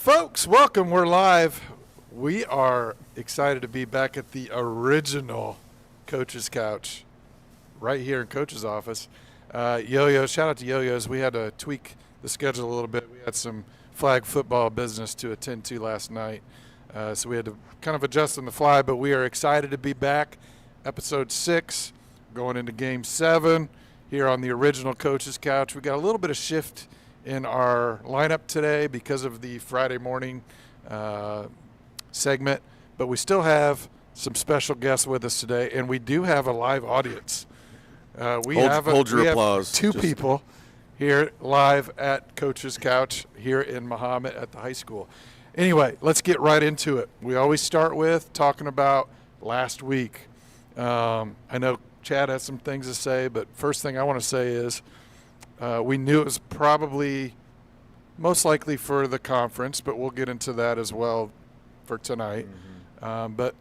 Folks, welcome. We're live. We are excited to be back at the original Coach's Couch right here in Coach's office. Yoyo, shout out to Yoyo's. We had to tweak the schedule a little bit. We had some flag football business to attend to last night, so we had to kind of adjust on the fly, but we are excited to be back. Episode 6, going into Game 7 here on the original Coach's Couch. We got a little bit of shift in our lineup today because of the Friday morning segment, but we still have some special guests with us today, and we do have a live audience. We have applause. Two people here live at Coach's Couch here in Mahomet at the high school. Anyway, let's get right into it. We always start with talking about last week. I know Chad has some things to say, but first thing I want to say is we knew it was probably most likely for the conference, but we'll get into that as well for tonight. But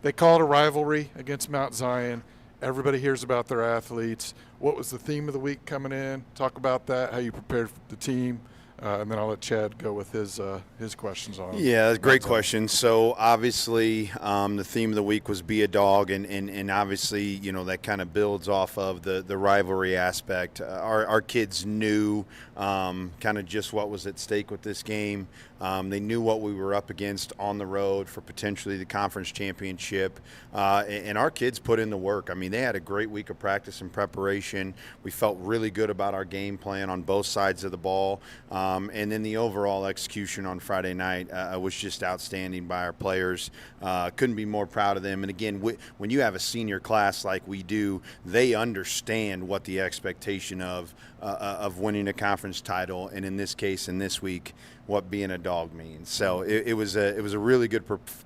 they called a rivalry against Mount Zion. Everybody hears about their athletes. What was the theme of the week coming in? Talk about that, how you prepared the team. And then I'll let Chad go with his questions on it. Yeah, great question. So obviously the theme of the week was be a dog, and obviously, you know, that kind of builds off of the rivalry aspect. Our kids knew kind of just what was at stake with this game. They knew what we were up against on the road for potentially the conference championship, and our kids put in the work. I mean, they had a great week of practice and preparation. We felt really good about our game plan on both sides of the ball. And then the overall execution on Friday night was just outstanding by our players. Couldn't be more proud of them. And again, when you have a senior class like we do, they understand what the expectation of winning a conference title, and in this case, in this week, what being a dog means. So it was a really good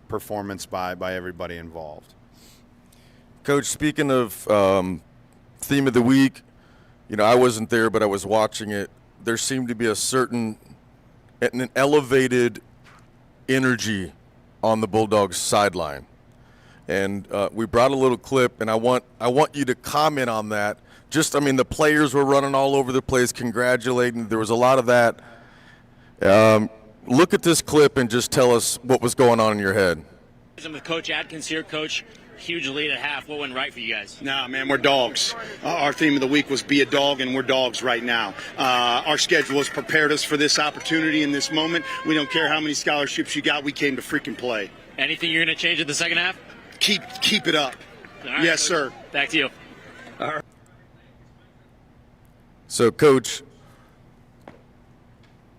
performance by everybody involved. Coach, speaking of theme of the week, you know, I wasn't there, but I was watching it. There seemed to be an elevated energy on the Bulldogs sideline. And we brought a little clip, and I want you to comment on that. Just, I mean, the players were running all over the place, congratulating. There was a lot of that. Look at this clip and just tell us what was going on in your head. I'm with Coach Adkins here. Coach, huge lead at half. What went right for you guys? Nah, man, we're dogs. Our theme of the week was be a dog, and we're dogs right now. Our schedule has prepared us for this opportunity in this moment. We don't care how many scholarships you got. We came to freaking play. Anything you're going to change in the second half? Keep it up. Right, yes, Coach. sir. Back to you. All right. So, Coach,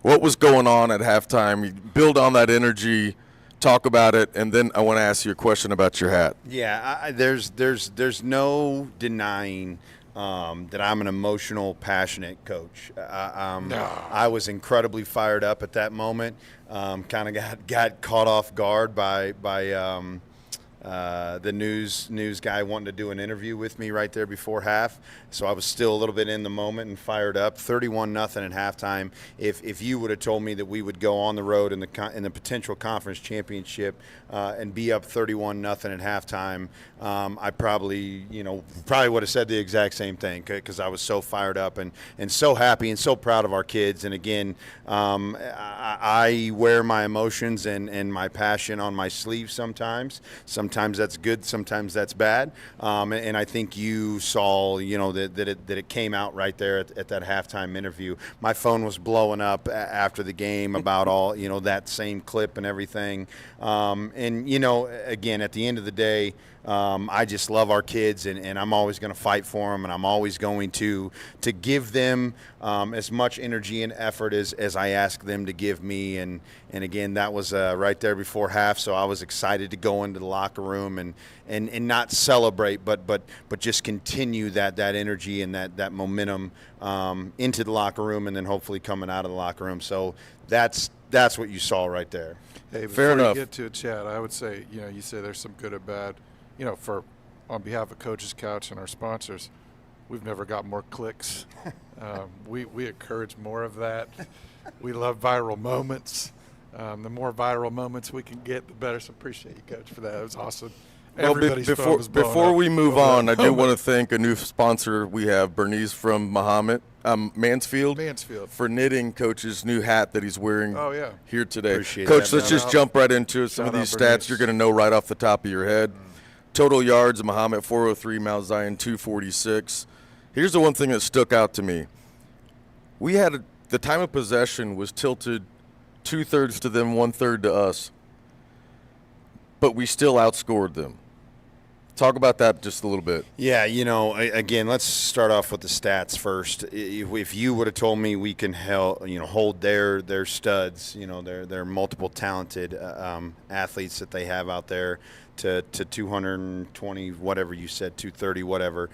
what was going on at halftime? You build on that energy, talk about it, and then I want to ask you a question about your hat. Yeah, there's no denying that I'm an emotional, passionate coach. I was incredibly fired up at that moment. Kind of got caught off guard by the news guy wanting to do an interview with me right there before half. So I was still a little bit in the moment and fired up. 31-0 at halftime. If you would have told me that we would go on the road in the potential conference championship and be up 31-0 at halftime, I probably would have said the exact same thing, because I was so fired up and so happy and so proud of our kids. And again, I wear my emotions and my passion on my sleeve sometimes. Sometimes that's good, sometimes that's bad. And I think you saw, that it came out right there at that halftime interview. My phone was blowing up after the game about all, that same clip and everything. And again, at the end of the day, I just love our kids, and I'm always going to fight for them, and I'm always going to give them as much energy and effort as I ask them to give me. And again, that was right there before half, so I was excited to go into the locker room and not celebrate, but just continue that energy and that momentum into the locker room, and then hopefully coming out of the locker room. So that's what you saw right there. Hey, fair enough. Before you get to it, Chad, I would say, you say there's some good or bad. On behalf of Coach's Couch and our sponsors, we've never got more clicks. We encourage more of that. We love viral moments. The more viral moments we can get, the better. So appreciate you, Coach, for that. It was awesome. Everybody's phone was blowing before up we move over on, that I do moment. want to thank a new sponsor we have, Bernice from Mahomet, Mansfield, for knitting Coach's new hat that he's wearing here today. Appreciate Coach, that, let's man. just jump right into it. Some of Shout these out stats Bernice. you're going to know right off the top of your head. Total yards, Mahomet 403, Mount Zion 246. Here's the one thing that stuck out to me. We had the time of possession was tilted 2/3 to them, 1/3 to us, but we still outscored them. Talk about that just a little bit. Yeah, again, let's start off with the stats first. If you would have told me we can hold their studs, their multiple talented athletes that they have out there to 220, whatever you said, 230, whatever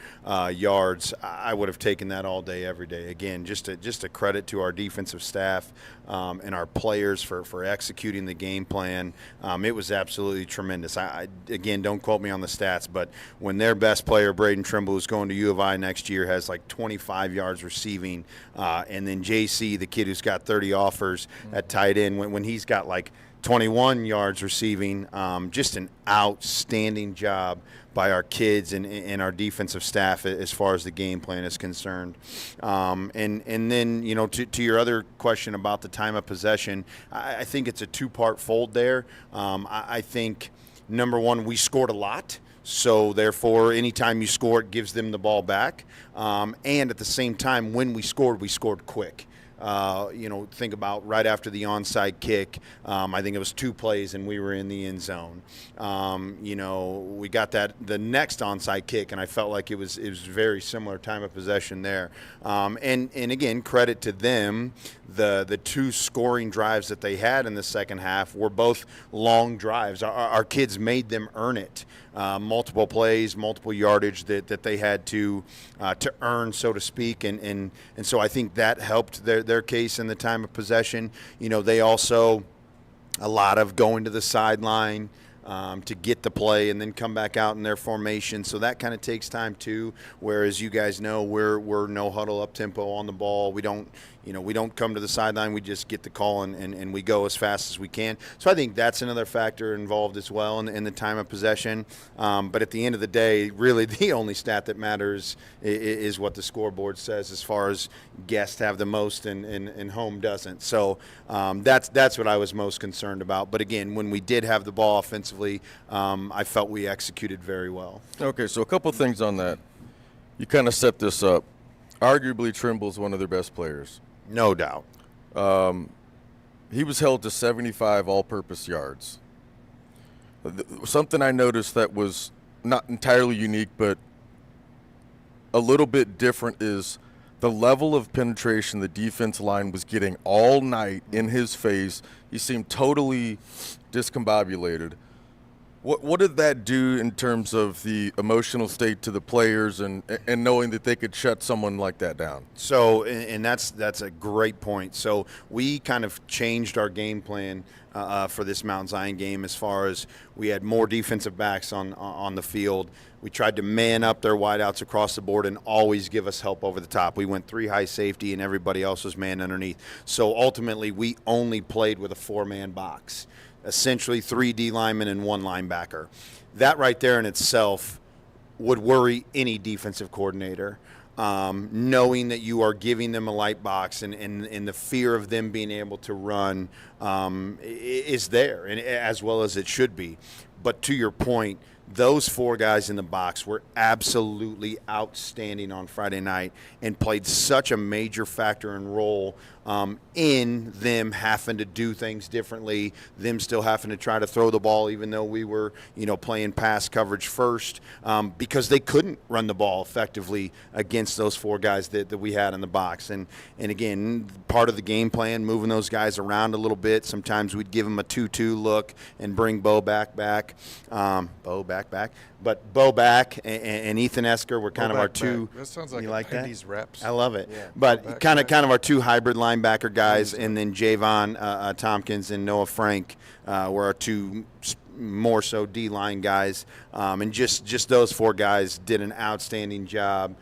yards, I would have taken that all day, every day. Again, just a credit to our defensive staff and our players for executing the game plan. It was absolutely tremendous. Again, don't quote me on the stats, but when their best player, Braden Trimble, who's going to U of I next year, has like 25 yards receiving, and then JC, the kid who's got 30 offers at tight end, when he's got like 21 yards receiving, just an outstanding job by our kids and our defensive staff as far as the game plan is concerned. And then, to your other question about the time of possession, I think it's a two-part fold there. I think, number one, we scored a lot. So, therefore, anytime you score, it gives them the ball back. And at the same time, when we scored quick. Think about right after the onside kick. I think it was 2 plays and we were in the end zone. We got the next onside kick, and I felt like it was very similar time of possession there. And again, credit to them. The 2 scoring drives that they had in the second half were both long drives. Our kids made them earn it. Multiple plays, multiple yardage that they had to earn, so to speak, and so I think that helped their case in the time of possession. They also, a lot of going to the sideline to get the play and then come back out in their formation, so that kind of takes time too. Whereas you guys know we're no huddle up tempo on the ball. We don't come to the sideline. We just get the call and we go as fast as we can. So I think that's another factor involved as well in the time of possession. But at the end of the day, really the only stat that matters is what the scoreboard says as far as guests have the most and home doesn't. So that's what I was most concerned about. But again, when we did have the ball offensively, I felt we executed very well. Okay, so a couple things on that. You kind of set this up. Arguably, Trimble's one of their best players. No doubt. He was held to 75 all-purpose yards. Something I noticed that was not entirely unique, but a little bit different is the level of penetration the defense line was getting all night in his face. He seemed totally discombobulated. What did that do in terms of the emotional state to the players and knowing that they could shut someone like that down? So, and that's a great point. So we kind of changed our game plan for this Mount Zion game as far as we had more defensive backs on the field. We tried to man up their wideouts across the board and always give us help over the top. We went 3 high safety and everybody else was man underneath. So ultimately, we only played with a 4-man box. Essentially 3 D linemen and 1 linebacker. That right there in itself would worry any defensive coordinator, knowing that you are giving them a light box and the fear of them being able to run is there, and as well as it should be. But to your point, those 4 guys in the box were absolutely outstanding on Friday night and played such a major factor and role in them having to do things differently, them still having to try to throw the ball even though we were, playing pass coverage first, because they couldn't run the ball effectively against those 4 guys that we had in the box. And again, part of the game plan, moving those guys around a little bit. Sometimes we'd give them a 2-2 look and bring Bo back. But Bo back and Ethan Esker were kind of our 2. That sounds like you like Pendy's reps. I love it. Yeah, but kind of our 2 hybrid linebacker guys, and then Javon Tompkins and Noah Frank were our 2 more so D-line guys. And just those 4 guys did an outstanding job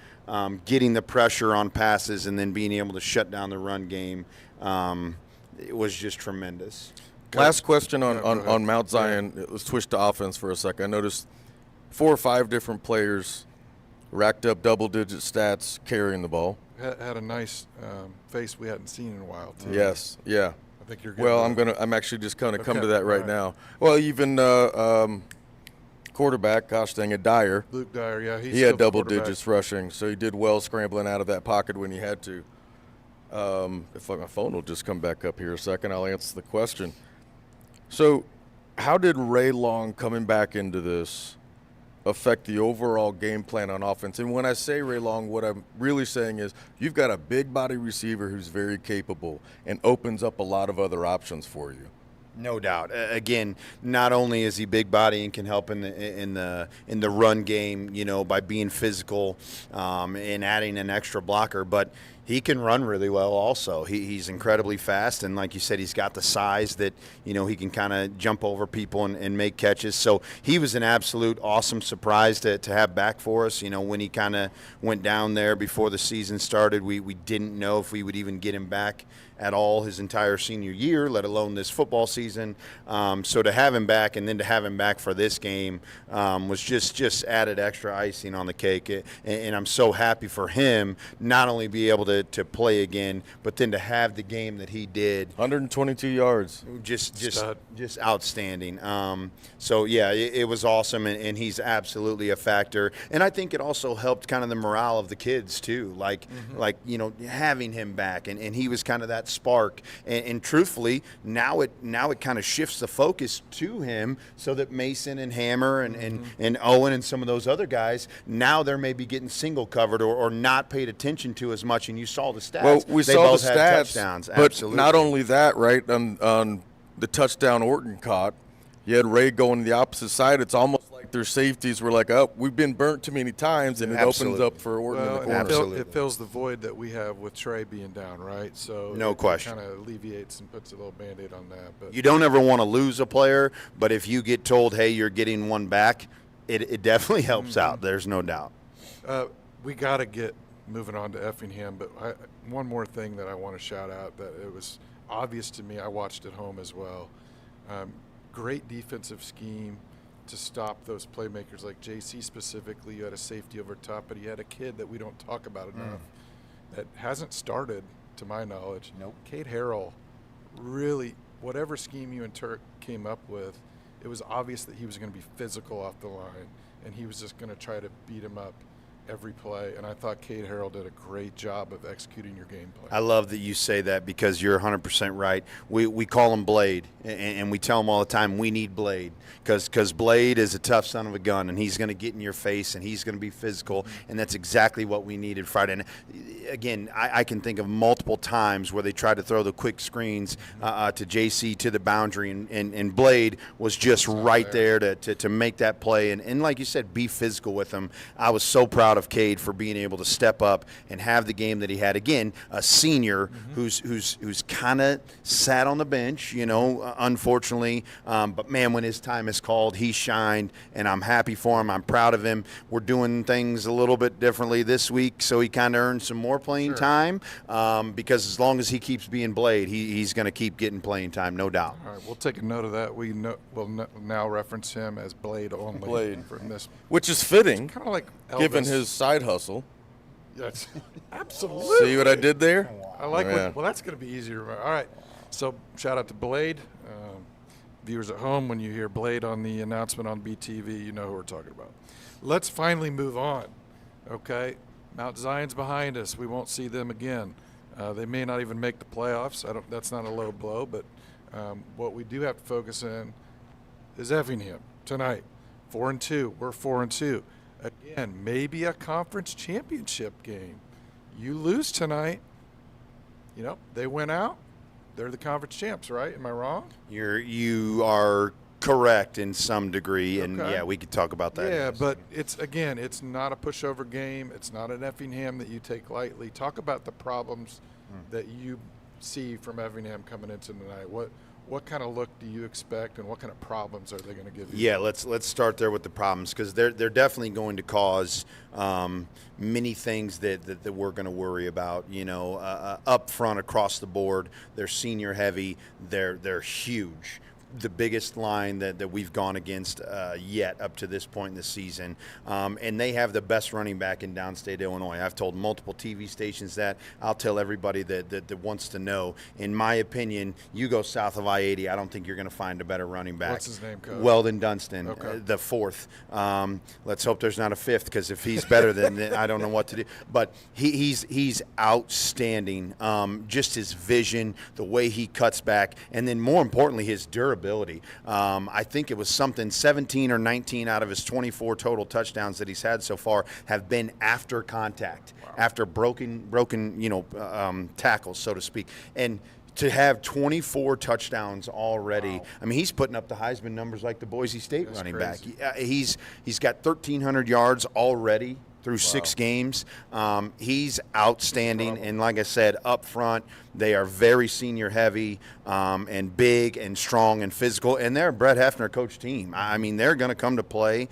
getting the pressure on passes and then being able to shut down the run game. It was just tremendous. Last question on Mount Zion. Let's switch to offense for a second. I noticed 4 or 5 different players racked up double-digit stats carrying the ball. Had a nice face we hadn't seen in a while, too. Yes, yeah. I think you're good. Well, with it. I'm actually just going to come Okay, to that right all right. now. Well, even quarterback, gosh dang it, Dyer. Luke Dyer, yeah. He had double digits rushing, so he did well scrambling out of that pocket when he had to. If my phone will just come back up here a second, I'll answer the question. So, how did Ray Long coming back into this affect the overall game plan on offense? And when I say Ray Long, what I'm really saying is you've got a big body receiver who's very capable and opens up a lot of other options for you. No doubt. Again, not only is he big body and can help in the run game, by being physical and adding an extra blocker, but he can run really well also. He's incredibly fast, and like you said, he's got the size that, he can kind of jump over people and make catches. So he was an absolute awesome surprise to have back for us. When he kind of went down there before the season started, we didn't know if we would even get him back at all his entire senior year, let alone this football season. So to have him back and then to have him back for this game was just added extra icing on the cake. And I'm so happy for him not only be able to play again, but then to have the game that he did. 122 yards. Just outstanding. So yeah, it was awesome, and he's absolutely a factor. And I think it also helped kind of the morale of the kids too, like having him back, and he was kind of that spark. And truthfully, now it kind of shifts the focus to him, so that Mason and Hammer and Owen and some of those other guys, now they're maybe getting single covered or not paid attention to as much. And you saw the stats. Well, we they saw both the had stats, touchdowns. but Absolutely. not only that, right, on the touchdown Orton caught, you had Ray going the opposite side. It's almost like their safeties were like, oh, we've been burnt too many times, and it Absolutely. opens up for Orton in the Well, corner. Absolutely. it fills the void that we have with Trey being down, right? So No question. Kind of alleviates and puts a little Band-Aid on that. But You don't ever want to lose a player, but if you get told, hey, you're getting one back, it definitely helps out. There's no doubt. we got to get moving on to Effingham, but one more thing that I want to shout out that it was obvious to me. I watched at home as well. Great defensive scheme to stop those playmakers like JC specifically. You had a safety over top, but you had a kid that we don't talk about enough that hasn't started, to my knowledge. Nope. Cade Harrell, really, whatever scheme you and Turek came up with, it was obvious that he was going to be physical off the line, and he was just going to try to beat him up every play. And I thought Cade Harrell did a great job of executing your game plan. I love that you say that because you're 100% right. We call him Blade, and we tell him all the time we need Blade because Blade is a tough son of a gun, and he's going to get in your face, and he's going to be physical, and that's exactly what we needed Friday. And again, I can think of multiple times where they tried to throw the quick screens to JC to the boundary, and Blade was just right there to make that play. And like you said, be physical with him. I was so proud of Cade for being able to step up and have the game that he had. Again, a senior who's kind of sat on the bench, unfortunately. But man, when his time is called, he shined, and I'm happy for him. I'm proud of him. We're doing things a little bit differently this week, so he kind of earned some more playing time because as long as he keeps being Blade, he's going to keep getting playing time, no doubt. All right, we'll take a note of that. We'll now reference him as Blade only. Blade. From this, Which is fitting, kind of like Elvis. given his side hustle. Yes, absolutely. See what I did there? I like. Yeah. Well, that's going to be easier to remember. All right. So shout out to Blade. Viewers at home, when you hear Blade on the announcement on BTV, you know who we're talking about. Let's finally move on. Okay, Mount Zion's behind us. We won't see them again. They may not even make the playoffs. That's not a low blow, but what we do have to focus in is Effingham tonight. 4-2. We're 4-2. Again, maybe a conference championship game. You lose tonight, they went out. They're the conference champs, right? Am I wrong? You are correct in some degree, and Okay. yeah, we could talk about that. Yeah, but it's not a pushover game. It's not an Effingham that you take lightly. Talk about the problems that you see from Effingham coming into tonight. What kind of look do you expect, and what kind of problems are they going to give you? Yeah, let's start there with the problems because they're definitely going to cause many things that we're going to worry about. Up front across the board, they're senior heavy. They're huge. the biggest line that we've gone against yet up to this point in the season. And they have the best running back in downstate Illinois. I've told multiple TV stations that. I'll tell everybody that wants to know. In my opinion, you go south of I-80, I don't think you're going to find a better running back. What's his name, Coach? Weldon Dunston, Okay. the fourth. Let's hope there's not a fifth, because if he's better then I don't know what to do. But he's outstanding. Just his vision, the way he cuts back, and then more importantly, his durability. I think it was something 17 or 19 out of his 24 total touchdowns that he's had so far have been after contact, after broken tackles, so to speak. And to have 24 touchdowns already, I mean, he's putting up the Heisman numbers like the Boise State running crazy. back. He's got 1,300 yards already through 6 games. He's outstanding, and like I said, up front, they are very senior heavy and big and strong and physical, and they're a Brett Hefner coach team. I mean, they're going to come to play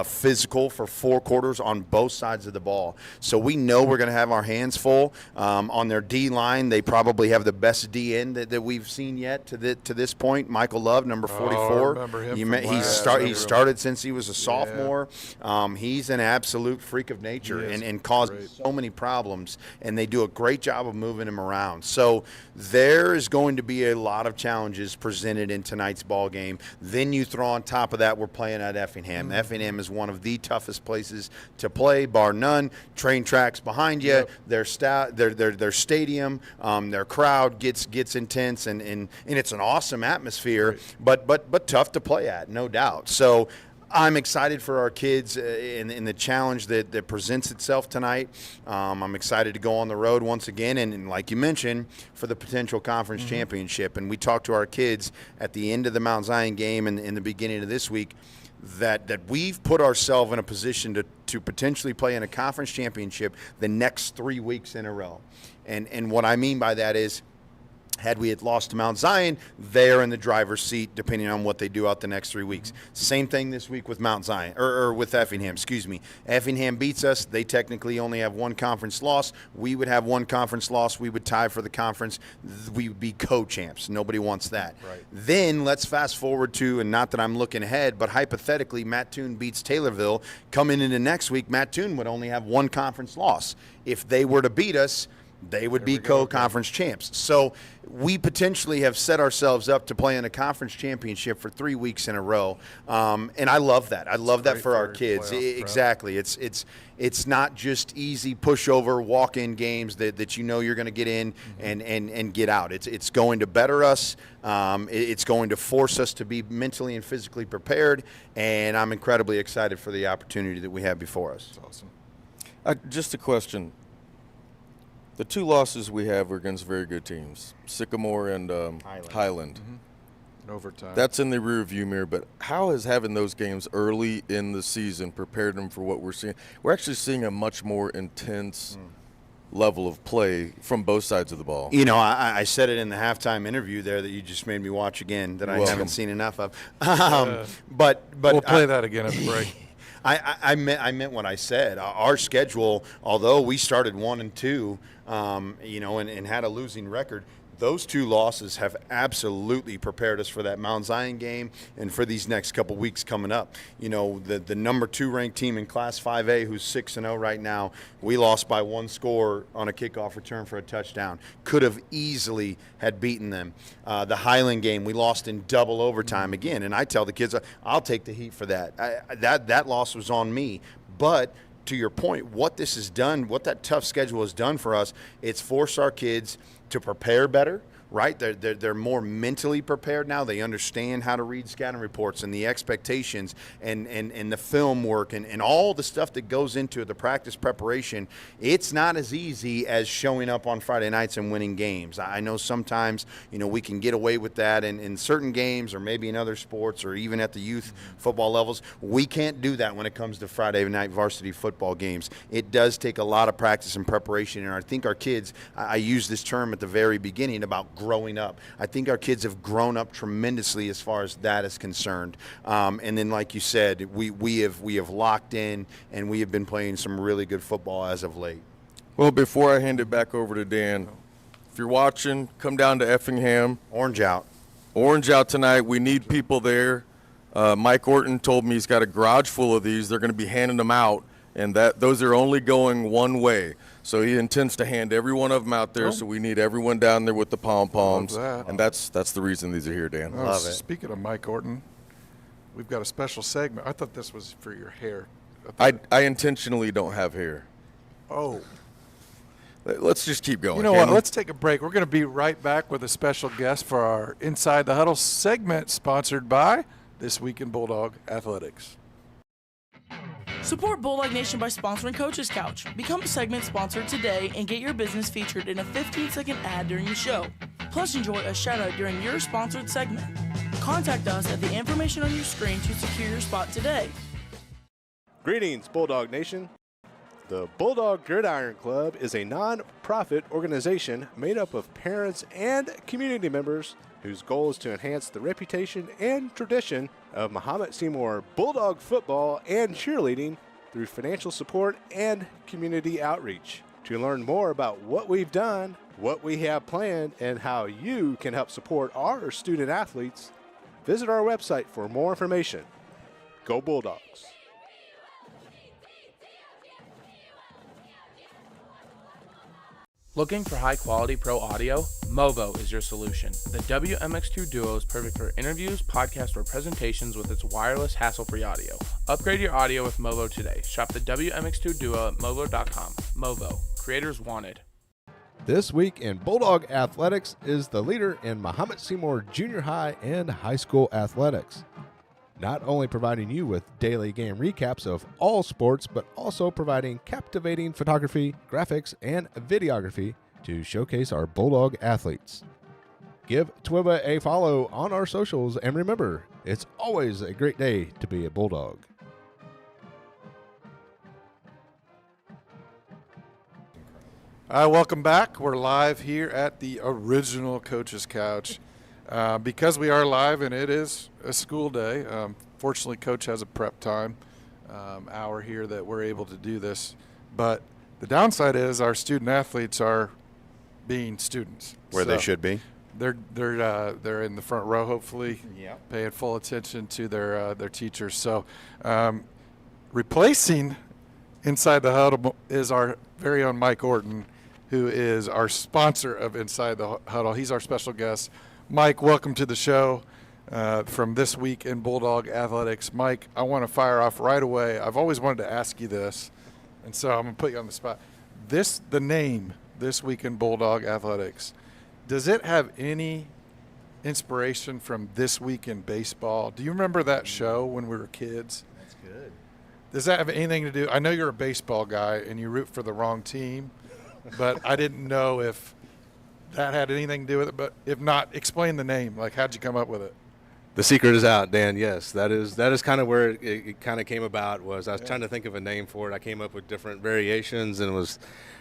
physical for 4 quarters on both sides of the ball. So we know we're going to have our hands full. On their D-line, they probably have the best D-end that we've seen yet to this point. Michael Love, number 44. remember him He from last he started since he was a sophomore. He's an absolute freak of nature and causes so many problems, and they do a great job of moving him around. So there is going to be a lot of challenges presented in tonight's ball game. Then you throw on top of that, we're playing at Effingham. Effingham is one of the toughest places to play, bar none. Train tracks behind you. Their stadium, their crowd gets intense, and it's an awesome atmosphere, but tough to play at, no doubt. So I'm excited for our kids in the challenge that presents itself tonight. I'm excited to go on the road once again, and like you mentioned, for the potential conference championship. And we talked to our kids at the end of the Mount Zion game and in the beginning of this week that we've put ourselves in a position to potentially play in a conference championship the next 3 weeks in a row. And what I mean by that is, had we had lost to Mount Zion, they're in the driver's seat depending on what they do out the next 3 weeks. Same thing this week with Mount Zion, or with Effingham, excuse me. Effingham beats us. They technically only have 1 conference loss. We would have 1 conference loss. We would tie for the conference. We would be co-champs. Nobody wants that. Right. Then let's fast forward to, and not that I'm looking ahead, but hypothetically, Mattoon beats Taylorville. Coming into next week, Mattoon would only have 1 conference loss. If they were to beat us, they would be co-conference champs. So we potentially have set ourselves up to play in a conference championship for 3 weeks in a row. And I love that. I love that for our kids. Exactly. It's not just easy pushover walk-in games that you know you're going to get in and get out. It's going to better us. It's going to force us to be mentally and physically prepared. And I'm incredibly excited for the opportunity that we have before us. That's awesome. Just a question. The 2 losses we have are against very good teams, Sycamore and Highland. In overtime. That's in the rearview mirror, but how has having those games early in the season prepared them for what we're seeing? We're actually seeing a much more intense level of play from both sides of the ball. You know, I said it in the halftime interview there that you just made me watch again that I haven't seen enough of. But we'll play that again at the break. I meant what I said. Our schedule, although we started 1-2, and had a losing record, those 2 losses have absolutely prepared us for that Mount Zion game and for these next couple weeks coming up. You know, the number 2 ranked team in Class 5A, who's 6-0 right now, we lost by 1 score on a kickoff return for a touchdown. Could have easily had beaten them. The Highland game, we lost in double overtime again, and I tell the kids, I'll take the heat for that. That loss was on me, but to your point, what this has done, what that tough schedule has done for us, it's forced our kids to prepare better, right? They're more mentally prepared now. They understand how to read scouting reports and the expectations and the film work and all the stuff that goes into the practice preparation. It's not as easy as showing up on Friday nights and winning games. I know sometimes, we can get away with that in certain games or maybe in other sports or even at the youth football levels. We can't do that when it comes to Friday night varsity football games. It does take a lot of practice and preparation, and I think our kids, I use this term at the very beginning about growing up. I think our kids have grown up tremendously as far as that is concerned. And then, like you said, we have locked in, and we have been playing some really good football as of late. Well, before I hand it back over to Dan, if you're watching, come down to Effingham. Orange out. Orange out tonight. We need people there. Mike Orton told me he's got a garage full of these. They're going to be handing them out, and those are only going one way. So he intends to hand every one of them out there. So we need everyone down there with the pom-poms, and that's the reason these are here, Dan. Love it. Speaking of Mike Orton, we've got a special segment. I thought this was for your hair. I intentionally don't have hair. Oh. Let's just keep going. You know what? Let's take a break. We're going to be right back with a special guest for our Inside the Huddle segment, sponsored by This Week in Bulldog Athletics. Support Bulldog Nation by sponsoring Coach's Couch. Become a segment sponsor today and get your business featured in a 15-second ad during the show. Plus, enjoy a shout-out during your sponsored segment. Contact us at the information on your screen to secure your spot today. Greetings, Bulldog Nation. The Bulldog Gridiron Club is a non-profit organization made up of parents and community members whose goal is to enhance the reputation and tradition of Mahomet Seymour Bulldog football and cheerleading through financial support and community outreach. To learn more about what we've done, what we have planned, and how you can help support our student athletes, visit our website for more information. Go Bulldogs! Looking for high-quality pro audio? Movo is your solution. The WMX2 Duo is perfect for interviews, podcasts, or presentations with its wireless, hassle-free audio. Upgrade your audio with Movo today. Shop the WMX2 Duo at movo.com. Movo. Creators wanted. This week in Bulldog Athletics is the leader in Mahomet Seymour Junior High and High School athletics. Not only providing you with daily game recaps of all sports, but also providing captivating photography, graphics, and videography to showcase our Bulldog athletes. Give Twiba a follow on our socials, and remember, it's always a great day to be a Bulldog. Welcome back. We're live here at the original Coach's Couch. Because we are live and it is a school day, fortunately Coach has a prep time hour here that we're able to do this. But the downside is our student athletes are being students. Where they should be. They're in the front row, hopefully, paying full attention to their teachers. So replacing Inside the Huddle is our very own Mike Orton, who is our sponsor of Inside the Huddle. He's our special guest. Mike, welcome to the show from This Week in Bulldog Athletics. Mike, I want to fire off right away. I've always wanted to ask you this, and so I'm going to put you on the spot. The name, This Week in Bulldog Athletics, does it have any inspiration from This Week in Baseball? Do you remember that show when we were kids? That's good. Does that have anything to do? I know you're a baseball guy and you root for the wrong team, but I didn't know if that had anything to do with it. But if not, explain the name. Like, how'd you come up with it? The secret is out, Dan. Yes, that is kind of where it kind of came about. Was I was trying to think of a name for it. I came up with different variations and was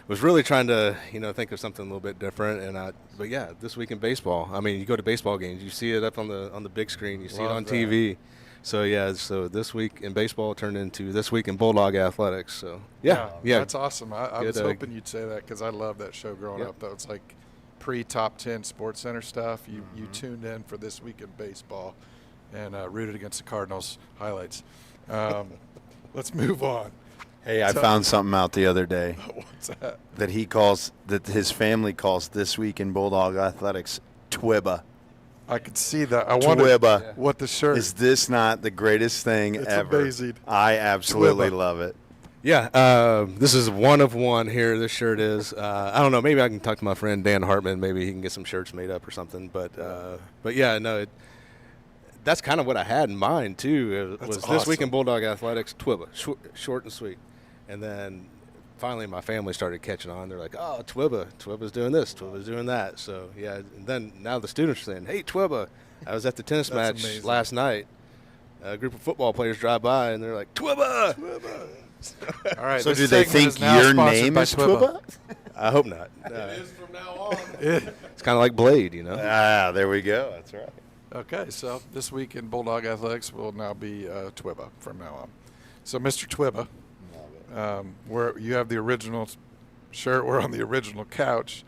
really trying to think of something a little bit different. But yeah, This Week in Baseball. I mean, you go to baseball games, you see it up on the big screen, you see it on TV. So yeah, so This Week in Baseball turned into This Week in Bulldog Athletics. So yeah. That's awesome. I was hoping you'd say that because I loved that show growing up. That was like pre-top 10 Sports Center stuff. You tuned in for This Week in Baseball and rooted against the Cardinals highlights. Let's move on. Hey, I found something out the other day. What's that? That his family calls This Week in Bulldog Athletics Twiba. I could see that. I wonder Twiba. what the shirt Is this not the greatest thing It's ever? amazing. I absolutely Twiba. love it. Yeah, this is one of one here. This shirt is. I don't know. Maybe I can talk to my friend Dan Hartman. Maybe he can get some shirts made up or something. But yeah, no. That's kind of what I had in mind too. It was awesome. This Week in Bulldog Athletics, Twiba, short and sweet. And then finally, my family started catching on. They're like, "Oh, Twiba's doing this, Twiba's doing that." So yeah. And then now the students are saying, "Hey, Twiba." I was at the tennis match amazing. last night. A group of football players drive by and they're like, "Twiba." All right. So this do they segment think is now your sponsored name by is Twiba? I hope not. It is from now on. It's kind of like Blade, Ah, there we go. That's right. Okay, so This Week in Bulldog Athletics will now be Twiba from now on. So, Mr. Twiba, where you have the original shirt, we're on the original couch.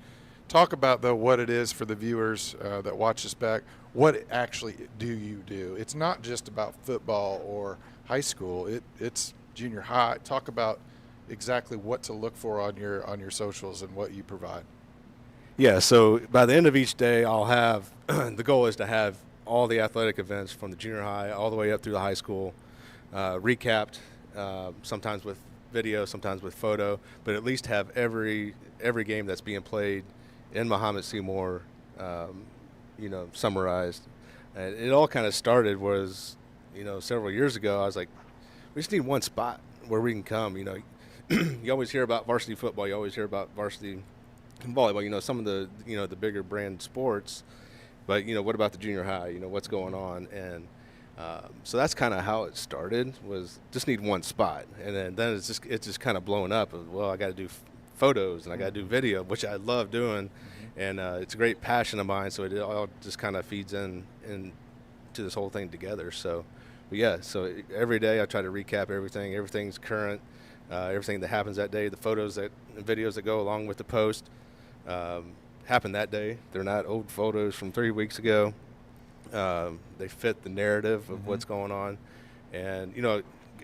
Talk about, though, what it is for the viewers that watch us back. What actually do you do? It's not just about football or high school. It's junior high. Talk about exactly what to look for on your socials and what you provide. Yeah, so by the end of each day, I'll have the goal is to have all the athletic events from the junior high all the way up through the high school recapped, sometimes with video, sometimes with photo, but at least have every game that's being played in Mahomet Seymour, summarized. And it all kind of started was, several years ago. I was like, we just need one spot where we can come. You always hear about varsity football, you always hear about varsity volleyball. Some of the the bigger brand sports, but what about the junior high? What's going on? And so that's kind of how it started. Was just need one spot, and then it's just kind of blown up. Well, I got to do photos and I got to do video, which I love doing, and it's a great passion of mine. So it all just kind of feeds in to this whole thing together. So, but yeah, so every day I try to recap everything. Everything's current, everything that happens that day, the photos and videos that go along with the post happened that day. They're not old photos from 3 weeks ago. They fit the narrative of what's going on, and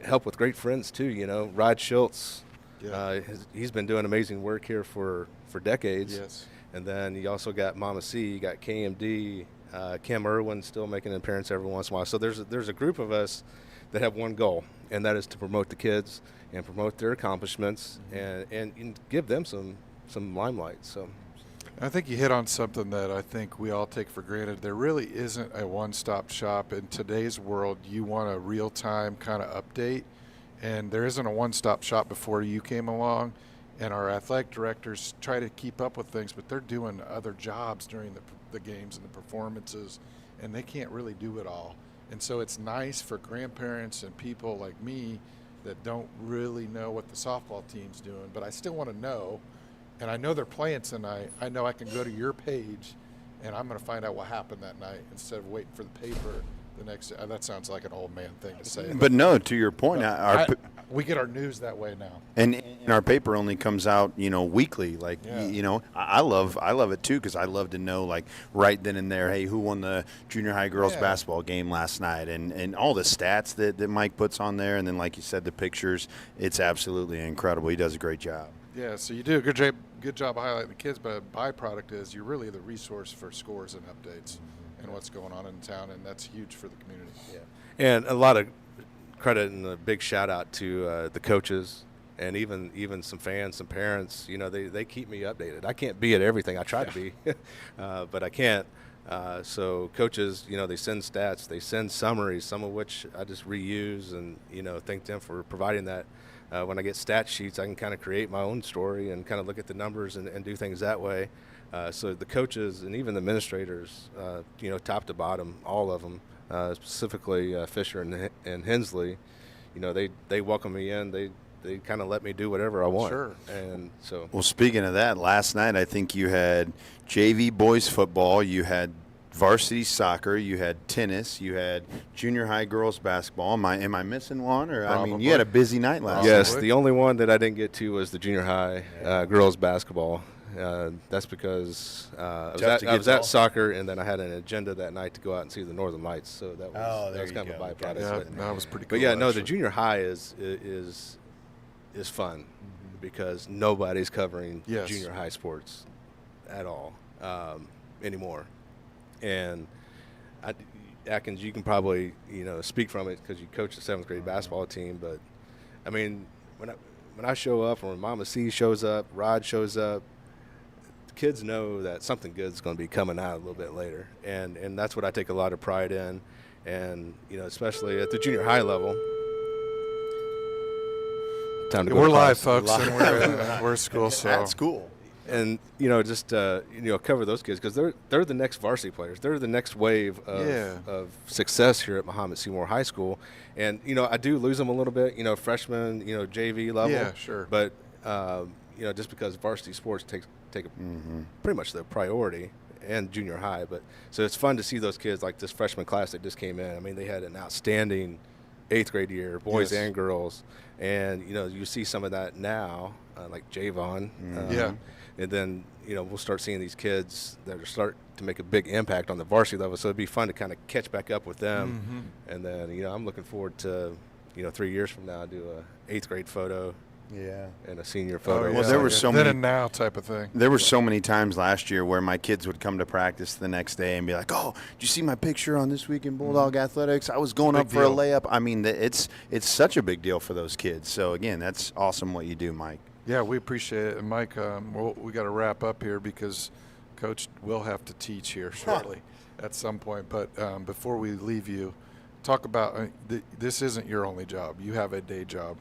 help with great friends too. Rod Schultz. Yeah. He's been doing amazing work here for decades. Yes. And then you also got Mama C, you got KMD, Kim Irwin still making an appearance every once in a while. So there's a group of us that have one goal, and that is to promote the kids and promote their accomplishments and give them some limelight. So I think you hit on something that I think we all take for granted. There really isn't a one-stop shop. In today's world, you want a real-time kind of update, and there isn't a one-stop shop before you came along. And our athletic directors try to keep up with things, but they're doing other jobs during the games and the performances, and they can't really do it all. And so it's nice for grandparents and people like me that don't really know what the softball team's doing, but I still want to know. And I know they're playing tonight. I know I can go to your page, and I'm going to find out what happened that night instead of waiting for the paper the next day. That sounds like an old man thing to say. But no, to your point, we get our news that way now. And our paper only comes out, weekly. Like, I love it too, because I love to know, like, right then and there, hey, who won the junior high girls basketball game last night, and all the stats that Mike puts on there, and then, like you said, the pictures. It's absolutely incredible. He does a great job. Yeah, so you do a good job of highlighting the kids, but a byproduct is you're really the resource for scores and updates and what's going on in town, and that's huge for the community. Yeah, and a lot of credit and a big shout out to the coaches and even some fans, some parents. They keep me updated. I can't be at everything. I try to be, but I can't. So coaches, they send stats, they send summaries, some of which I just reuse, and thank them for providing that. When I get stat sheets, I can kind of create my own story and kind of look at the numbers and do things that way. So the coaches and even the administrators, top to bottom, all of them, specifically Fisher and Hensley, they welcome me in. They kind of let me do whatever I want. Sure. And so. Well, speaking of that, last night I think you had JV boys football, you had varsity soccer, you had tennis, you had junior high girls basketball. Am I missing one? Or Probably. I mean, you had a busy night last night. Yes, the only one that I didn't get to was the junior high girls basketball. That's because I was at soccer, and then I had an agenda that night to go out and see the Northern Lights. So that was kind of a byproduct. Yeah, that was pretty cool. But yeah, no, actually. the junior high is fun because nobody's covering junior high sports at all anymore. And Atkins, you can probably speak from it because you coach the 7th grade basketball team. But I mean, when I show up, or when Mama C shows up, Rod shows up, the kids know that something good is going to be coming out a little bit later, and that's what I take a lot of pride in, and especially at the junior high level. Time to go we're to live, class. folks, and we're at school. So That's cool. And just cover those kids because they're the next varsity players. They're the next wave of success here at Mahomet Seymour High School. And I do lose them a little bit. Freshmen, JV level. Yeah, sure. But just because varsity sports take pretty much the priority, and junior high. But so it's fun to see those kids like this freshman class that just came in. I mean, they had an outstanding 8th grade year, boys Yes. and girls. And, you see some of that now, like Javon. Yeah. And then, we'll start seeing these kids that are start to make a big impact on the varsity level. So it'd be fun to kind of catch back up with them. And then, I'm looking forward to, 3 years from now, do a 8th grade photo. Yeah. And a senior photo. Well, there were so then many and now type of thing. There were so many times last year where my kids would come to practice the next day and be like, "Oh, did you see my picture on This Week in Bulldog Athletics? I was going up for a layup." I mean, it's such a big deal for those kids. So again, that's awesome what you do, Mike. Yeah, we appreciate it. And Mike, we got to wrap up here because Coach will have to teach here shortly at some point. But before we leave you, talk about this isn't your only job. You have a day job.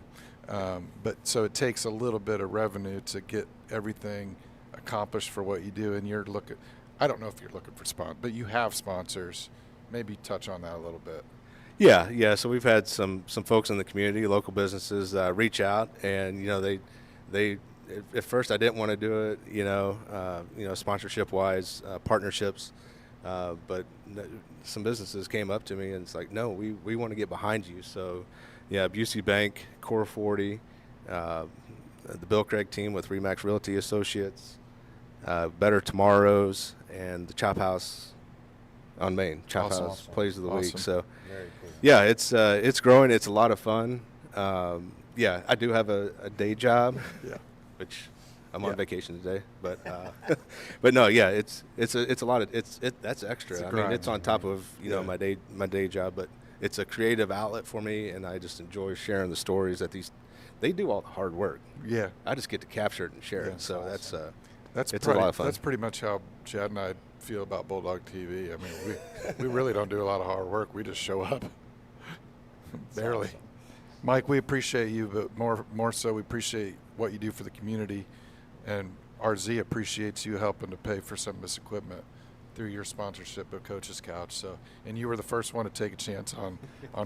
But so it takes a little bit of revenue to get everything accomplished for what you do. And you're looking, I don't know if you're looking for sponsors, but you have sponsors. Maybe touch on that a little bit. Yeah. So we've had some folks in the community, local businesses, reach out, and they at first I didn't want to do it, sponsorship wise, partnerships, but some businesses came up to me and it's like, no, we want to get behind you. So. Yeah, Busey Bank, Core 40, the Bill Craig team with Remax Realty Associates, Better Tomorrows, and the Chop House on Main. Chop House Plays of the Week. So, Very cool. Yeah, it's growing. It's a lot of fun. Yeah, I do have a day job, which I'm on vacation today, but but no, yeah, it's a lot of that's extra. I mean, it's on top of my day job, but. It's a creative outlet for me, and I just enjoy sharing the stories that they do all the hard work. Yeah. I just get to capture it and share it. So awesome. it's a lot of fun. That's pretty much how Chad and I feel about Bulldog TV. I mean, we really don't do a lot of hard work. We just show up. Barely. Awesome. Mike, we appreciate you, but more so we appreciate what you do for the community, and RZ appreciates you helping to pay for some of this equipment through your sponsorship of Coach's Couch. So, and you were the first one to take a chance on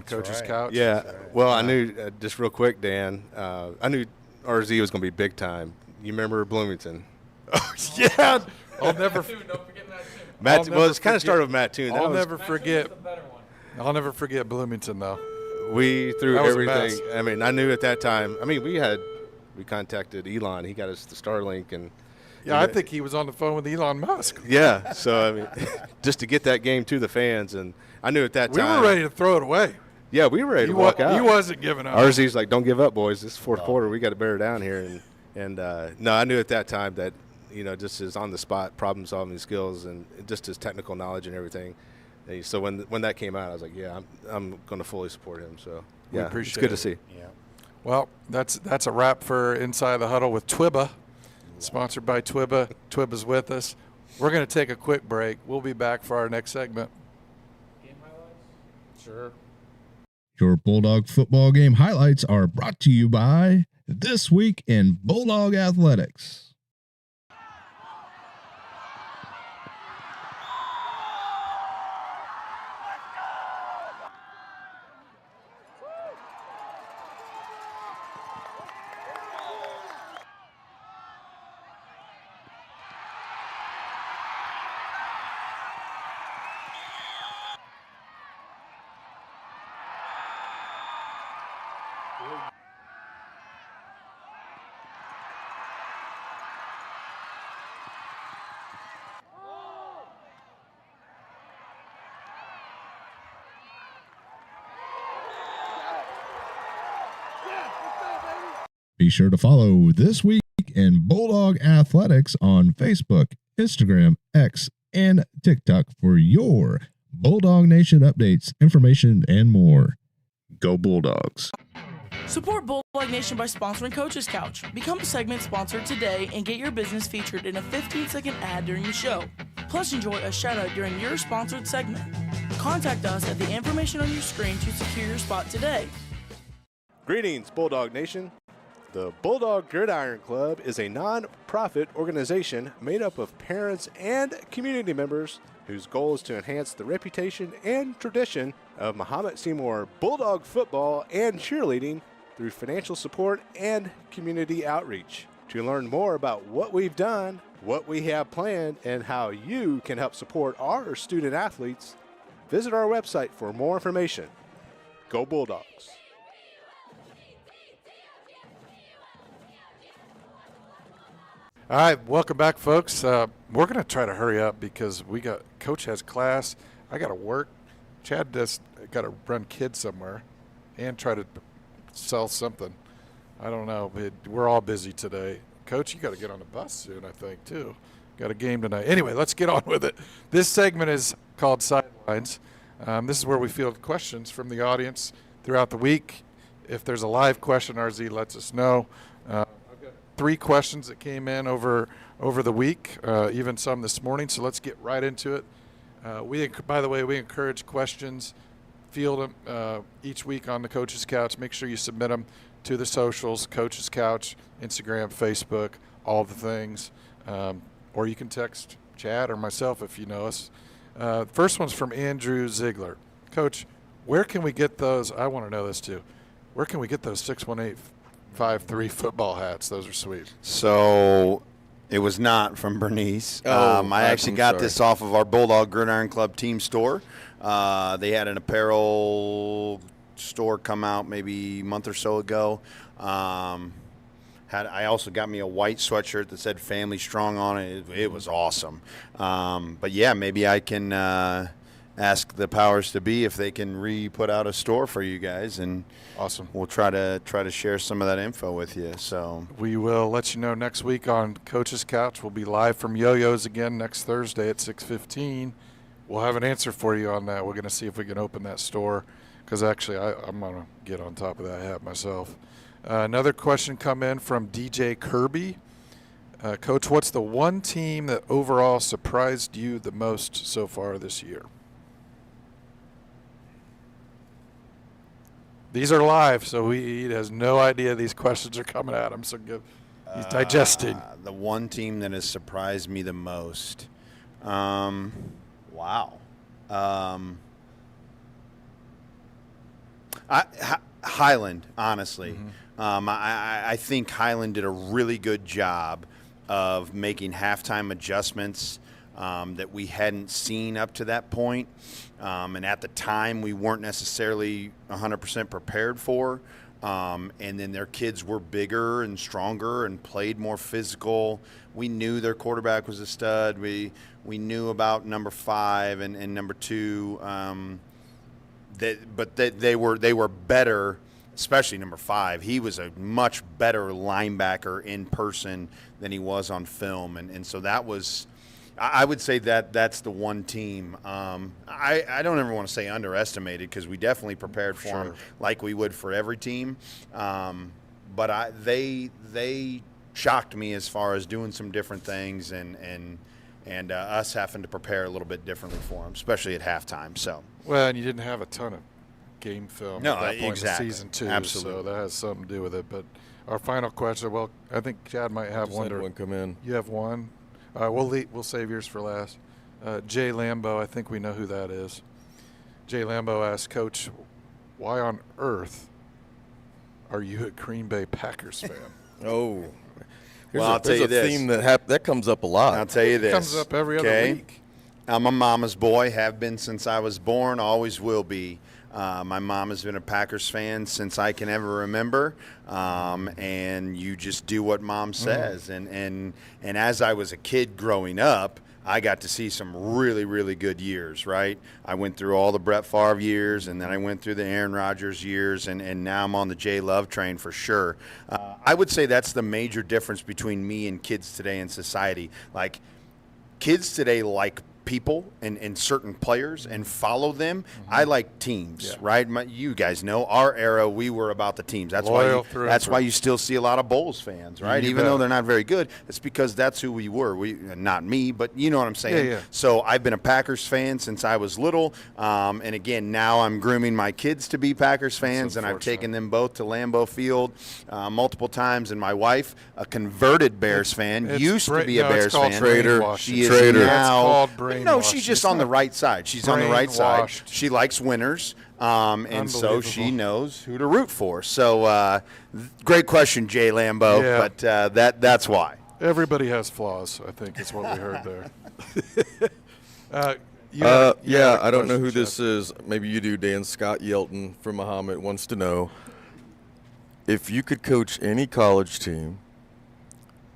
Coach's right. Couch. Yeah. Well, I knew just real quick, Dan. I knew RZ was going to be big time. You remember Bloomington? Oh yeah. I'll never. Matt. Well, it's kind of started with Matt Toon. I'll never forget Bloomington though. We threw That was a everything. mess. I mean, I knew at that time. I mean, we contacted Elon. He got us the Starlink and. Yeah, I think he was on the phone with Elon Musk. Yeah, so I mean, just to get that game to the fans, and I knew at that time we were ready to throw it away. Yeah, we were ready to walk out. He wasn't giving up. RZ's like, "Don't give up, boys. This is fourth quarter. We got to bear down here." And no, I knew at that time that just his on the spot problem solving skills and just his technical knowledge and everything. And so when that came out, I was like, "Yeah, I'm going to fully support him." So yeah, it's good to see. Yeah. Well, that's a wrap for Inside the Huddle with Twibba. Sponsored by Twibba. Twibba's with us. We're going to take a quick break. We'll be back for our next segment. Game highlights? Sure. Your Bulldog football game highlights are brought to you by This Week in Bulldog Athletics. Be sure to follow This Week in Bulldog Athletics on Facebook, Instagram, X, and TikTok for your Bulldog Nation updates, information, and more. Go Bulldogs. Support Bulldog Nation by sponsoring Coach's Couch. Become a segment sponsor today and get your business featured in a 15-second ad during the show. Plus, enjoy a shout-out during your sponsored segment. Contact us at the information on your screen to secure your spot today. Greetings, Bulldog Nation. The Bulldog Gridiron Club is a non-profit organization made up of parents and community members whose goal is to enhance the reputation and tradition of Mahomet Seymour Bulldog football and cheerleading through financial support and community outreach. To learn more about what we've done, what we have planned, and how you can help support our student athletes, visit our website for more information. Go Bulldogs. All right, welcome back, folks. We're going to try to hurry up because Coach has class. I got to work. Chad just got to run kids somewhere and try to sell something. I don't know, but we're all busy today. Coach, you got to get on a bus soon, I think, too. Got a game tonight. Anyway, let's get on with it. This segment is called Sidelines. This is where we field questions from the audience throughout the week. If there's a live question, RZ lets us know. I've got 3 questions that came in over the week, even some this morning, so let's get right into it. By the way, we encourage questions, field them each week on the Coach's Couch. Make sure you submit them to the socials, Coach's Couch, Instagram, Facebook, all the things. Or you can text Chad or myself if you know us. First one's from Andrew Ziegler. Coach, where can we get those? I want to know this too. Where can we get those 61853 football hats? Those are sweet. So it was not from Bernice. I actually got this off of our Bulldog Gridiron Club team store. They had an apparel store come out maybe a month or so ago. I also got me a white sweatshirt that said Family Strong on it. It was awesome. But yeah, maybe I can ask the powers to be if they can put out a store for you guys, and awesome. We'll try to share some of that info with you. So we will let you know next week on Coach's Couch. We'll be live from Yoyo's again next Thursday at 6:15. We'll have an answer for you on that. We're going to see if we can open that store because actually I'm going to get on top of that hat myself. Another question come in from DJ Kirby. Coach, what's the one team that overall surprised you the most so far this year? These are live, so he has no idea these questions are coming at him. So good. He's digesting. The one team that has surprised me the most. Wow. Highland, honestly. Mm-hmm. I think Highland did a really good job of making halftime adjustments that we hadn't seen up to that point. And at the time, we weren't necessarily 100% prepared for. And then their kids were bigger and stronger and played more physical. We knew their quarterback was a stud. We knew about number 5 and number 2. But they were better. Especially number 5. He was a much better linebacker in person than he was on film. And so that was, I would say that's the one team. I don't ever want to say underestimated because we definitely prepared for them like we would for every team. But they shocked me as far as doing some different things and us having to prepare a little bit differently for them, especially at halftime. So. Well, and you didn't have a ton of game film at that point exactly. in season 2, Absolutely. So that has something to do with it. But our final question, well, I think Chad might have one. One come in. You have one. We'll save yours for last. Jay Lambo, I think we know who that is. Jay Lambo asked, Coach, why on earth are you a Green Bay Packers fan? Oh, I'll tell you this. Theme that comes up a lot. I'll tell you this. It comes up every other week. I'm a mama's boy, have been since I was born, always will be. My mom has been a Packers fan since I can ever remember, and you just do what mom says. And as I was a kid growing up, I got to see some really, really good years, right? I went through all the Brett Favre years, and then I went through the Aaron Rodgers years, and now I'm on the J Love train for sure. I would say that's the major difference between me and kids today in society. Like, kids today like people and certain players and follow them. I like teams, right? You guys know our era, we were about the teams. That's why you still see a lot of Bulls fans, right? Even though they're not very good, it's because that's who we were. Not me, but you know what I'm saying. Yeah. So I've been a Packers fan since I was little, and again, now I'm grooming my kids to be Packers fans, and I've taken them both to Lambeau Field multiple times. And my wife, a converted Bears fan, used to be a Bears fan. She is now. No, she's just on the right side. She's on the right side. She likes winners, and so she knows who to root for. So, great question, Jay Lambeau, but that's why. Everybody has flaws, I think is what we heard there. Yeah, I don't know who this is. Maybe you do, Dan. Scott Yelton from Mahomet wants to know, if you could coach any college team,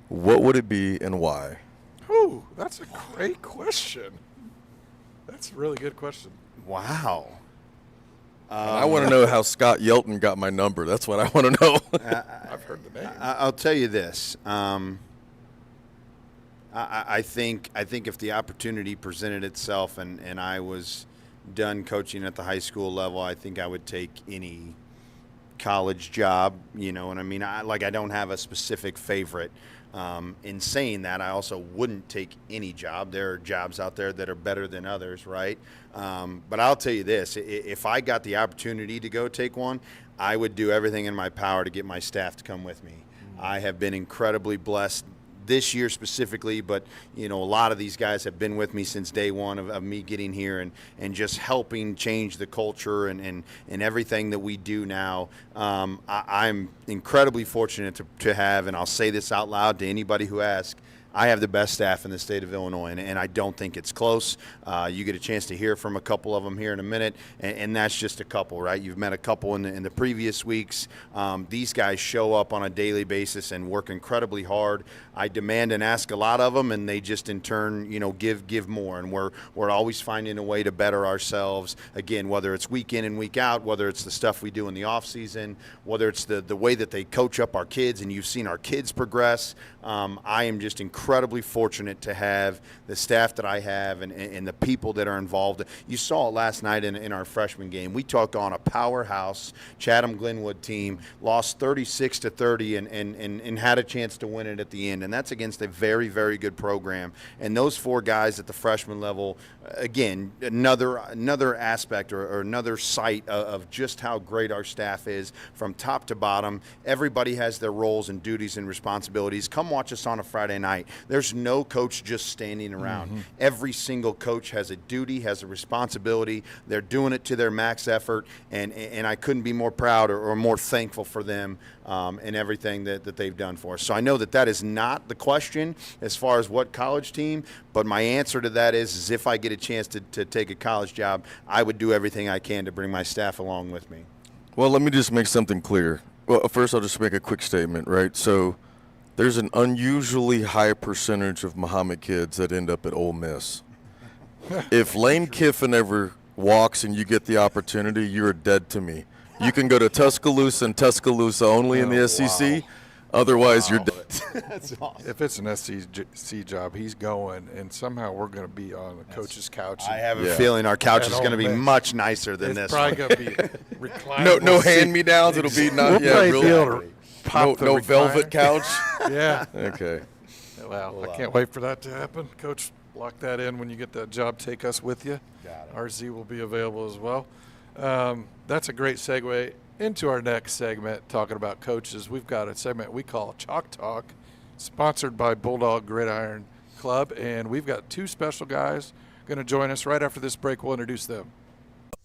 what would it be and why? Ooh, that's a great question. That's a really good question. Wow. I want to know how Scott Yelton got my number. That's what I want to know. I've heard the name. I'll tell you this. I think if the opportunity presented itself and I was done coaching at the high school level, I think I would take any college job. You know what I mean? I don't have a specific favorite. In saying that, I also wouldn't take any job. There are jobs out there that are better than others, right? But I'll tell you this, if I got the opportunity to go take one, I would do everything in my power to get my staff to come with me. I have been incredibly blessed this year specifically, but a lot of these guys have been with me since day one of me getting here and just helping change the culture and everything that we do now. I'm incredibly fortunate to have, and I'll say this out loud to anybody who asks, I have the best staff in the state of Illinois, and I don't think it's close. You get a chance to hear from a couple of them here in a minute, and that's just a couple, right? You've met a couple in the previous weeks. These guys show up on a daily basis and work incredibly hard. I demand and ask a lot of them, and they just in turn, give more. And we're always finding a way to better ourselves. Again, whether it's week in and week out, whether it's the stuff we do in the off season, whether it's the way that they coach up our kids, and you've seen our kids progress. I am just incredibly fortunate to have the staff that I have and the people that are involved. You saw it last night in our freshman game. We took on a powerhouse Chatham-Glenwood team, lost 36-30, and had a chance to win it at the end. And that's against a very, very good program. And those four guys at the freshman level, again, another aspect or another sight of just how great our staff is from top to bottom. Everybody has their roles and duties and responsibilities. Come watch us on a Friday night. There's no coach just standing around. Mm-hmm. Every single coach has a duty, has a responsibility. They're doing it to their max effort, and I couldn't be more proud or more thankful for them and everything that they've done for us. So I know that is not the question as far as what college team, but my answer to that is if I get a chance to take a college job, I would do everything I can to bring my staff along with me. Well, let me just make something clear. Well, first I'll just make a quick statement, right? So there's an unusually high percentage of Mahomet kids that end up at Ole Miss. If Lane Kiffin ever walks and you get the opportunity, you're dead to me. You can go to Tuscaloosa and Tuscaloosa only in the SEC. Wow. Otherwise, you're dead. That's awesome. If it's an SEC job, he's going, and somehow we're going to be on the coach's couch. I have a feeling our couch is going to be much nicer than this. It's probably going to be reclinable. No hand-me-downs. It'll be not. We'll probably be able to pop no velvet couch. Yeah. Okay. Well, I can't wait for that to happen. Coach, lock that in when you get that job. Take us with you. Got it. RZ will be available as well. That's a great segue into our next segment, talking about coaches. We've got a segment we call Chalk Talk, sponsored by Bulldog Gridiron Club, and we've got two special guys going to join us right after this break. We'll introduce them.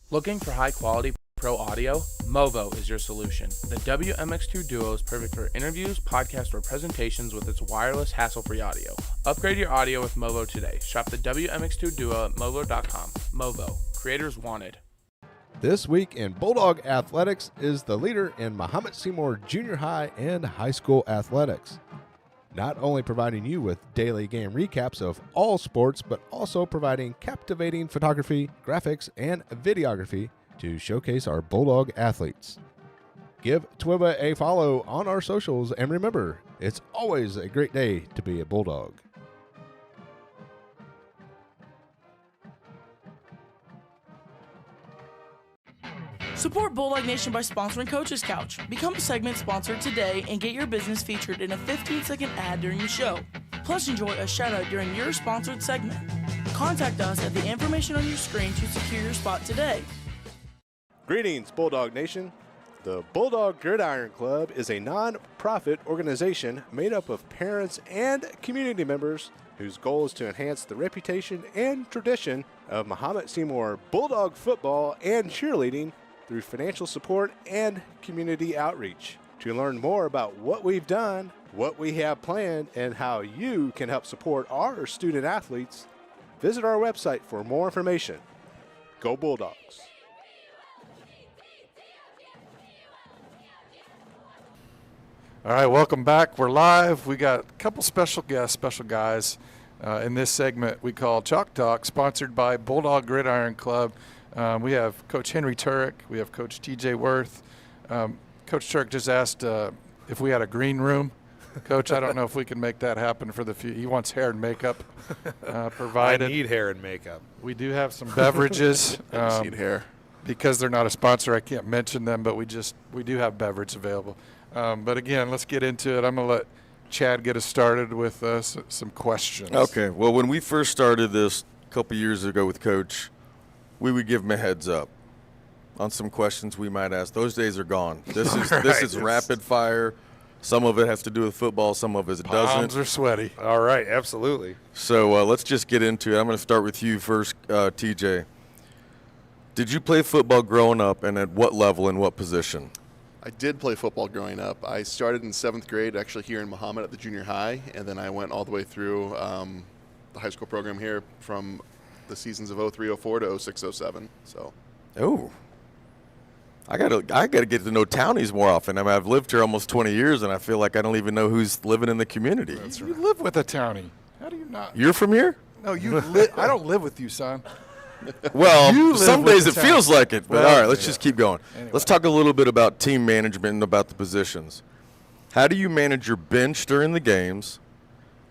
Looking for high-quality pro audio? Movo is your solution. The WMX2 Duo is perfect for interviews, podcasts, or presentations with its wireless, hassle-free audio. Upgrade your audio with Movo today. Shop the WMX2 Duo at movo.com. Movo. Creators wanted. This week in Bulldog Athletics is the leader in Mahomet Seymour Junior High and High School athletics. Not only providing you with daily game recaps of all sports, but also providing captivating photography, graphics, and videography to showcase our Bulldog athletes. Give Twiba a follow on our socials, and remember, it's always a great day to be a Bulldog. Support Bulldog Nation by sponsoring Coach's Couch. Become a segment sponsor today and get your business featured in a 15-second ad during the show. Plus, enjoy a shout-out during your sponsored segment. Contact us at the information on your screen to secure your spot today. Greetings, Bulldog Nation. The Bulldog Gridiron Club is a non-profit organization made up of parents and community members whose goal is to enhance the reputation and tradition of Mahomet Seymour Bulldog football and cheerleading through financial support and community outreach. To learn more about what we've done, what we have planned, and how you can help support our student athletes, Visit our website for more information. Go Bulldogs. All right, welcome back. We're live. We got a couple special guests, special guys in this segment we call Chalk Talk, sponsored by Bulldog Gridiron Club. We have Coach Henry Turek. We have Coach TJ Wirth. Coach Turek just asked if we had a green room. Coach, I don't know if we can make that happen for the few. He wants hair and makeup provided. I need hair and makeup. We do have some beverages. I just need hair. Because they're not a sponsor, I can't mention them, but we do have beverage available. But again, let's get into it. I'm going to let Chad get us started with some questions. Okay. Well, when we first started this a couple years ago with Coach, we would give him a heads up on some questions we might ask. Those days are gone. This is rapid fire. Some of it has to do with football. Some of it doesn't. Palms are sweaty. All right, absolutely. So let's just get into it. I'm going to start with you first, TJ. Did you play football growing up, and at what level and what position? I did play football growing up. I started in 7th grade, actually here in Mahomet at the junior high, and then I went all the way through the high school program here from the seasons of 03-04 to 06-07. So. Oh. I gotta get to know townies more often. I mean, I've lived here almost 20 years, and I feel like I don't even know who's living in the community. You live with a townie. How do you not? You're from here? No, I don't live with you, son. Well, some days it feels like it. But Well, all right, let's just keep going. Anyway. Let's talk a little bit about team management and about the positions. How do you manage your bench during the games,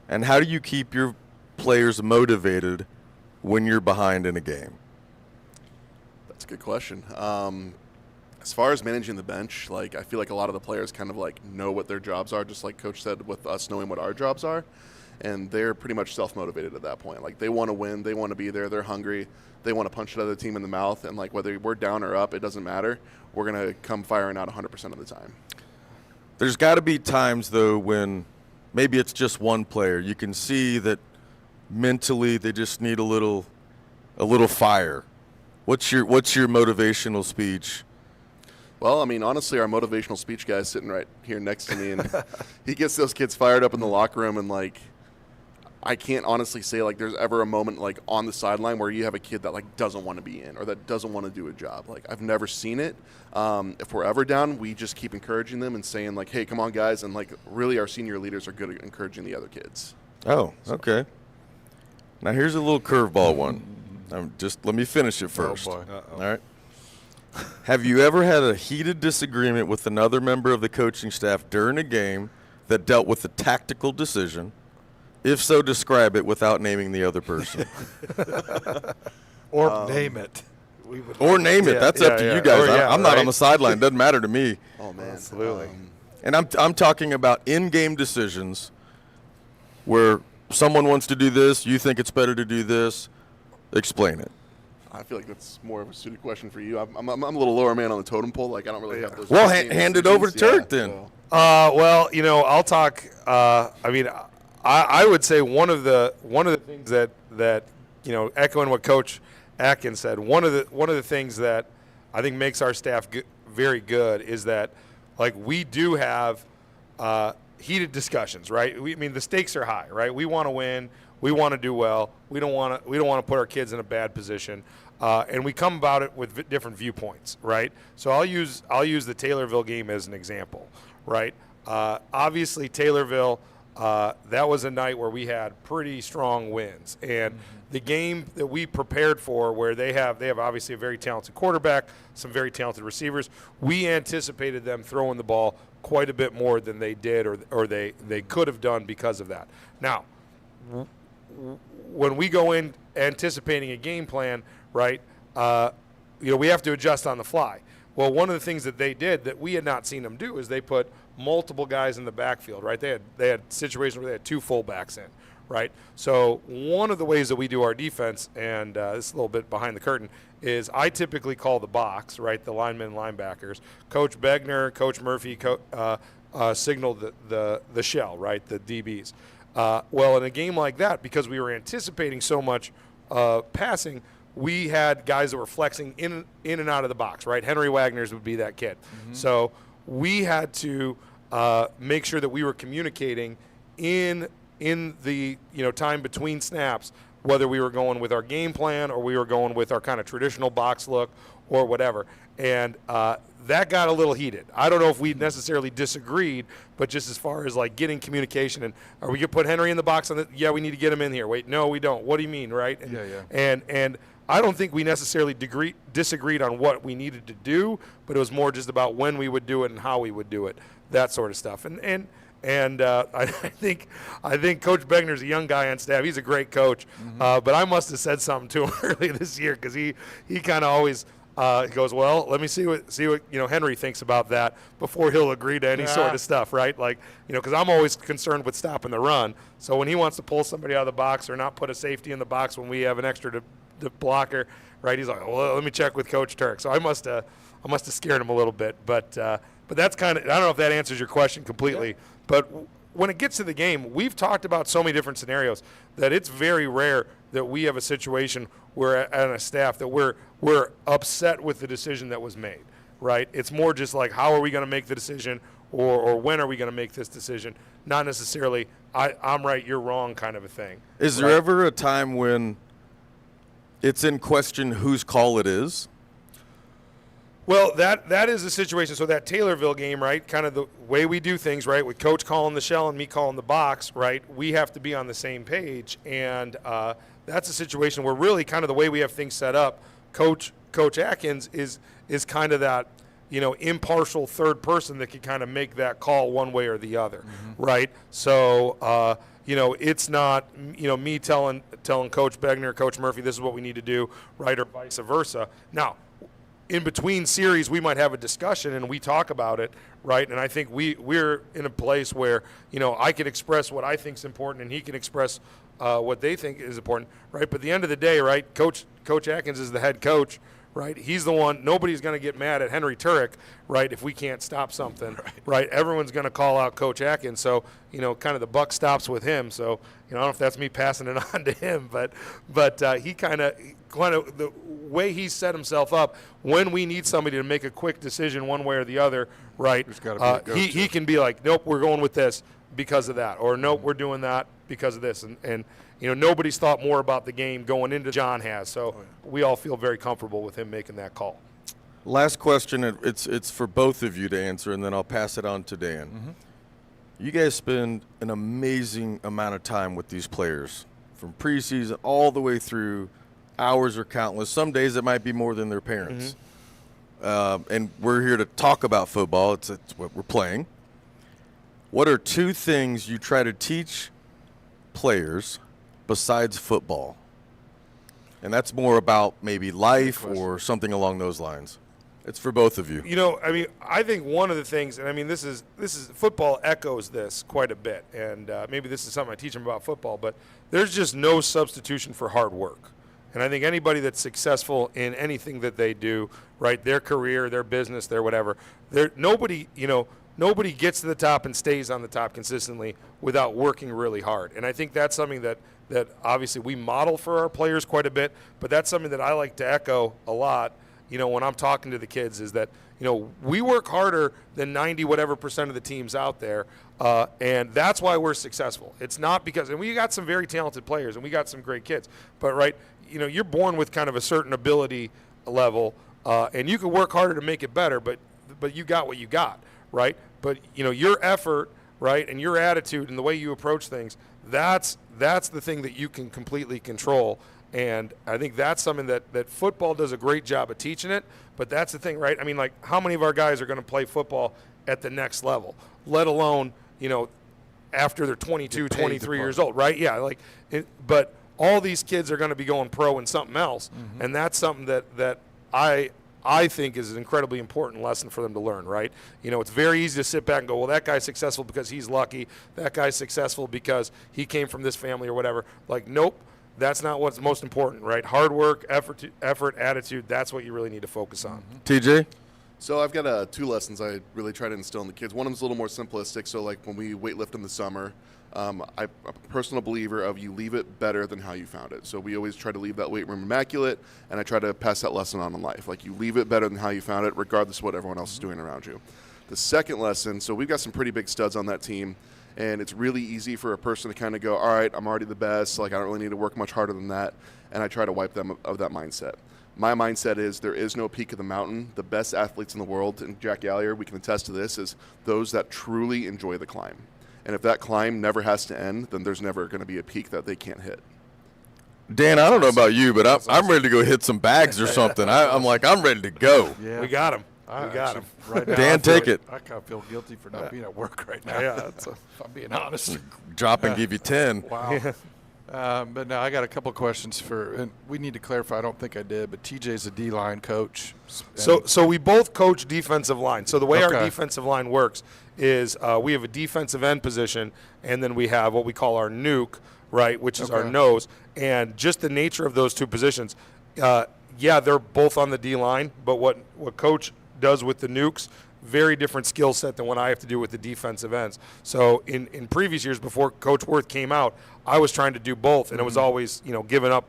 and how do you keep your players motivated when you're behind in a game? That's a good question. As far as managing the bench, like I feel like a lot of the players kind of like know what their jobs are, just like Coach said with us knowing what our jobs are, and they're pretty much self-motivated at that point. Like they want to win, they want to be there, they're hungry, they want to punch the other team in the mouth, and like whether we're down or up, it doesn't matter. We're gonna come firing out 100% of the time. There's got to be times though when maybe it's just one player. You can see that mentally they just need a little fire. What's your motivational speech? Well, I mean, honestly, our motivational speech guy is sitting right here next to me, and he gets those kids fired up in the locker room. And, like, I can't honestly say, like, there's ever a moment, like, on the sideline where you have a kid that, like, doesn't want to be in or that doesn't want to do a job. Like, I've never seen it. If we're ever down, we just keep encouraging them and saying, like, hey, come on, guys. And, like, really our senior leaders are good at encouraging the other kids. Oh, okay. Now, here's a little curveball one. Just let me finish it first. Oh, boy. All right. Have you ever had a heated disagreement with another member of the coaching staff during a game that dealt with a tactical decision? If so, describe it without naming the other person. Or name it. Or name it. That's up to you guys. I'm not on the sideline. It doesn't matter to me. Oh, man. Absolutely. And I'm talking about in-game decisions where someone wants to do this, you think it's better to do this. Explain it. I feel like that's more of a suited question for you. I'm a little lower man on the totem pole. Like, I don't really have those. Well, hand it over to Turk then. So. Well, you know, I'll talk. I mean, I would say one of the things that you know, echoing what Coach Adkins said, one of the things that I think makes our staff very good is that, like, we do have heated discussions, right? I mean, the stakes are high, right? We want to win. We want to do well. We don't want to put our kids in a bad position, and we come about it with different viewpoints, right? So I'll use the Taylorville game as an example, right? Obviously, Taylorville, that was a night where we had pretty strong wins, and the game that we prepared for, where they have obviously a very talented quarterback, some very talented receivers. We anticipated them throwing the ball quite a bit more than they did, or they could have done because of that. Now, when we go in anticipating a game plan, right, you know, we have to adjust on the fly. Well, one of the things that they did that we had not seen them do is they put multiple guys in the backfield, right? They had situations where they had 2 fullbacks in, right? So one of the ways that we do our defense, and this is a little bit behind the curtain, is I typically call the box, right, the linemen and linebackers. Coach Begner, Coach Murphy signal the shell, right, the DBs. Well, in a game like that, because we were anticipating so much passing, we had guys that were flexing in and out of the box, right? Henry Wagner's would be that kid. So we had to make sure that we were communicating in the time between snaps whether we were going with our game plan or we were going with our kind of traditional box look or whatever. And that got a little heated. I don't know if we necessarily disagreed, but just as far as like getting communication and are we going to put Henry in the box? Yeah, we need to get him in here. Wait, no, we don't. What do you mean, right? And, and I don't think we necessarily disagreed on what we needed to do, but it was more just about when we would do it and how we would do it, that sort of stuff. And I think Coach Begner's a young guy on staff. He's a great coach, but I must have said something to him earlier this year because he kind of always goes, well, let me see what Henry thinks about that before he'll agree to any sort of stuff, right? Like, because I'm always concerned with stopping the run. So when he wants to pull somebody out of the box or not put a safety in the box when we have an extra blocker, right? He's like, well, let me check with Coach Turek. So I must have scared him a little bit, but that's kind of, I don't know if that answers your question completely. But when it gets to the game, we've talked about so many different scenarios that it's very rare that we have a situation where on a staff that we're upset with the decision that was made, right? It's more just like, how are we going to make the decision or when are we going to make this decision? Not necessarily, I'm right, you're wrong kind of a thing. Is there ever a time when it's in question whose call it is? Well, that is the situation. So that Taylorville game, right, kind of the way we do things, right, with Coach calling the shell and me calling the box, right, we have to be on the same page. And that's a situation where really kind of the way we have things set up, Coach Adkins is kind of that, impartial third person that can kind of make that call one way or the other, right? So, it's not, me telling Coach Begner, Coach Murphy, this is what we need to do, right, or vice versa. Now, in between series, we might have a discussion and we talk about it, right? And I think we're in a place where, I can express what I think is important and he can express what they think is important, right? But at the end of the day, right, Coach Adkins is the head coach, right? He's the one. Nobody's going to get mad at Henry Turek, right, if we can't stop something, right? Everyone's going to call out Coach Adkins. So, kind of the buck stops with him. So, I don't know if that's me passing it on to him, but he kind of the way he set himself up, when we need somebody to make a quick decision one way or the other, right, he can be like, nope, we're going with this because of that, or nope, we're doing that because of this. And nobody's thought more about the game going into John has. So we all feel very comfortable with him making that call. Last question, it's for both of you to answer, and then I'll pass it on to Dan. You guys spend an amazing amount of time with these players, from preseason all the way through. Hours are countless. Some days it might be more than their parents. And we're here to talk about football. It's what we're playing. What are two things you try to teach players besides football? And that's more about maybe life or something along those lines. It's for both of you. I think one of the things, and this is football echoes this quite a bit, and maybe this is something I teach them about football, but there's just no substitution for hard work. And I think anybody that's successful in anything that they do, right, their career, their business, their whatever, nobody gets to the top and stays on the top consistently without working really hard. And I think that's something that obviously we model for our players quite a bit, but that's something that I like to echo a lot, when I'm talking to the kids, is that, we work harder than 90% of the teams out there, and that's why we're successful. It's not because, and we got some very talented players and we got some great kids, but right, you're born with kind of a certain ability level, and you can work harder to make it better, but you got what you got, right? But your effort, right, and your attitude and the way you approach things, that's the thing that you can completely control. And I think that's something that football does a great job of teaching it, but that's the thing, right? I mean, like, how many of our guys are going to play football at the next level, let alone, after they're 22, 23 years old, right? Yeah, but all these kids are going to be going pro in something else, and that's something that I think is an incredibly important lesson for them to learn, right? It's very easy to sit back and go, well, that guy's successful because he's lucky. That guy's successful because he came from this family or whatever. Like, nope, that's not what's most important, right? Hard work, effort, attitude, that's what you really need to focus on. TJ? So I've got two lessons I really try to instill in the kids. One of them's a little more simplistic. So like when we weightlift in the summer, I'm a personal believer of you leave it better than how you found it. So we always try to leave that weight room immaculate, and I try to pass that lesson on in life. Like, you leave it better than how you found it, regardless of what everyone else is doing around you. The second lesson, so we've got some pretty big studs on that team, And it's really easy for a person to kind of go, all right, I'm already the best. Like, I don't really need to work much harder than that. And I try to wipe them of that mindset. My mindset is there is no peak of the mountain. The best athletes in the world, and Jack Gallier, we can attest to this, is those that truly enjoy the climb. And if that climb never has to end, then there's never going to be a peak that they can't hit. Dan, I don't know about you, but I'm ready to go hit some bags or something. I'm ready to go. Yeah. We got him. I We got actually- him. Right now, Dan, I feel- take it. I kind of feel guilty for not being at work right now. Yeah, that's if I'm being honest. Drop and give you 10. Wow. But now I got a couple questions and we need to clarify. I don't think I did, but TJ's a D-line coach. So we both coach defensive line. So the way our Okay. defensive line works is we have a defensive end position, and then we have what we call our nuke, right, which is our Okay. nose. And just the nature of those two positions, they're both on the D-line, but what Coach does with the nukes, very different skill set than what I have to do with the defensive ends. So in previous years before Coach Wirth came out, I was trying to do both, and it was always, giving up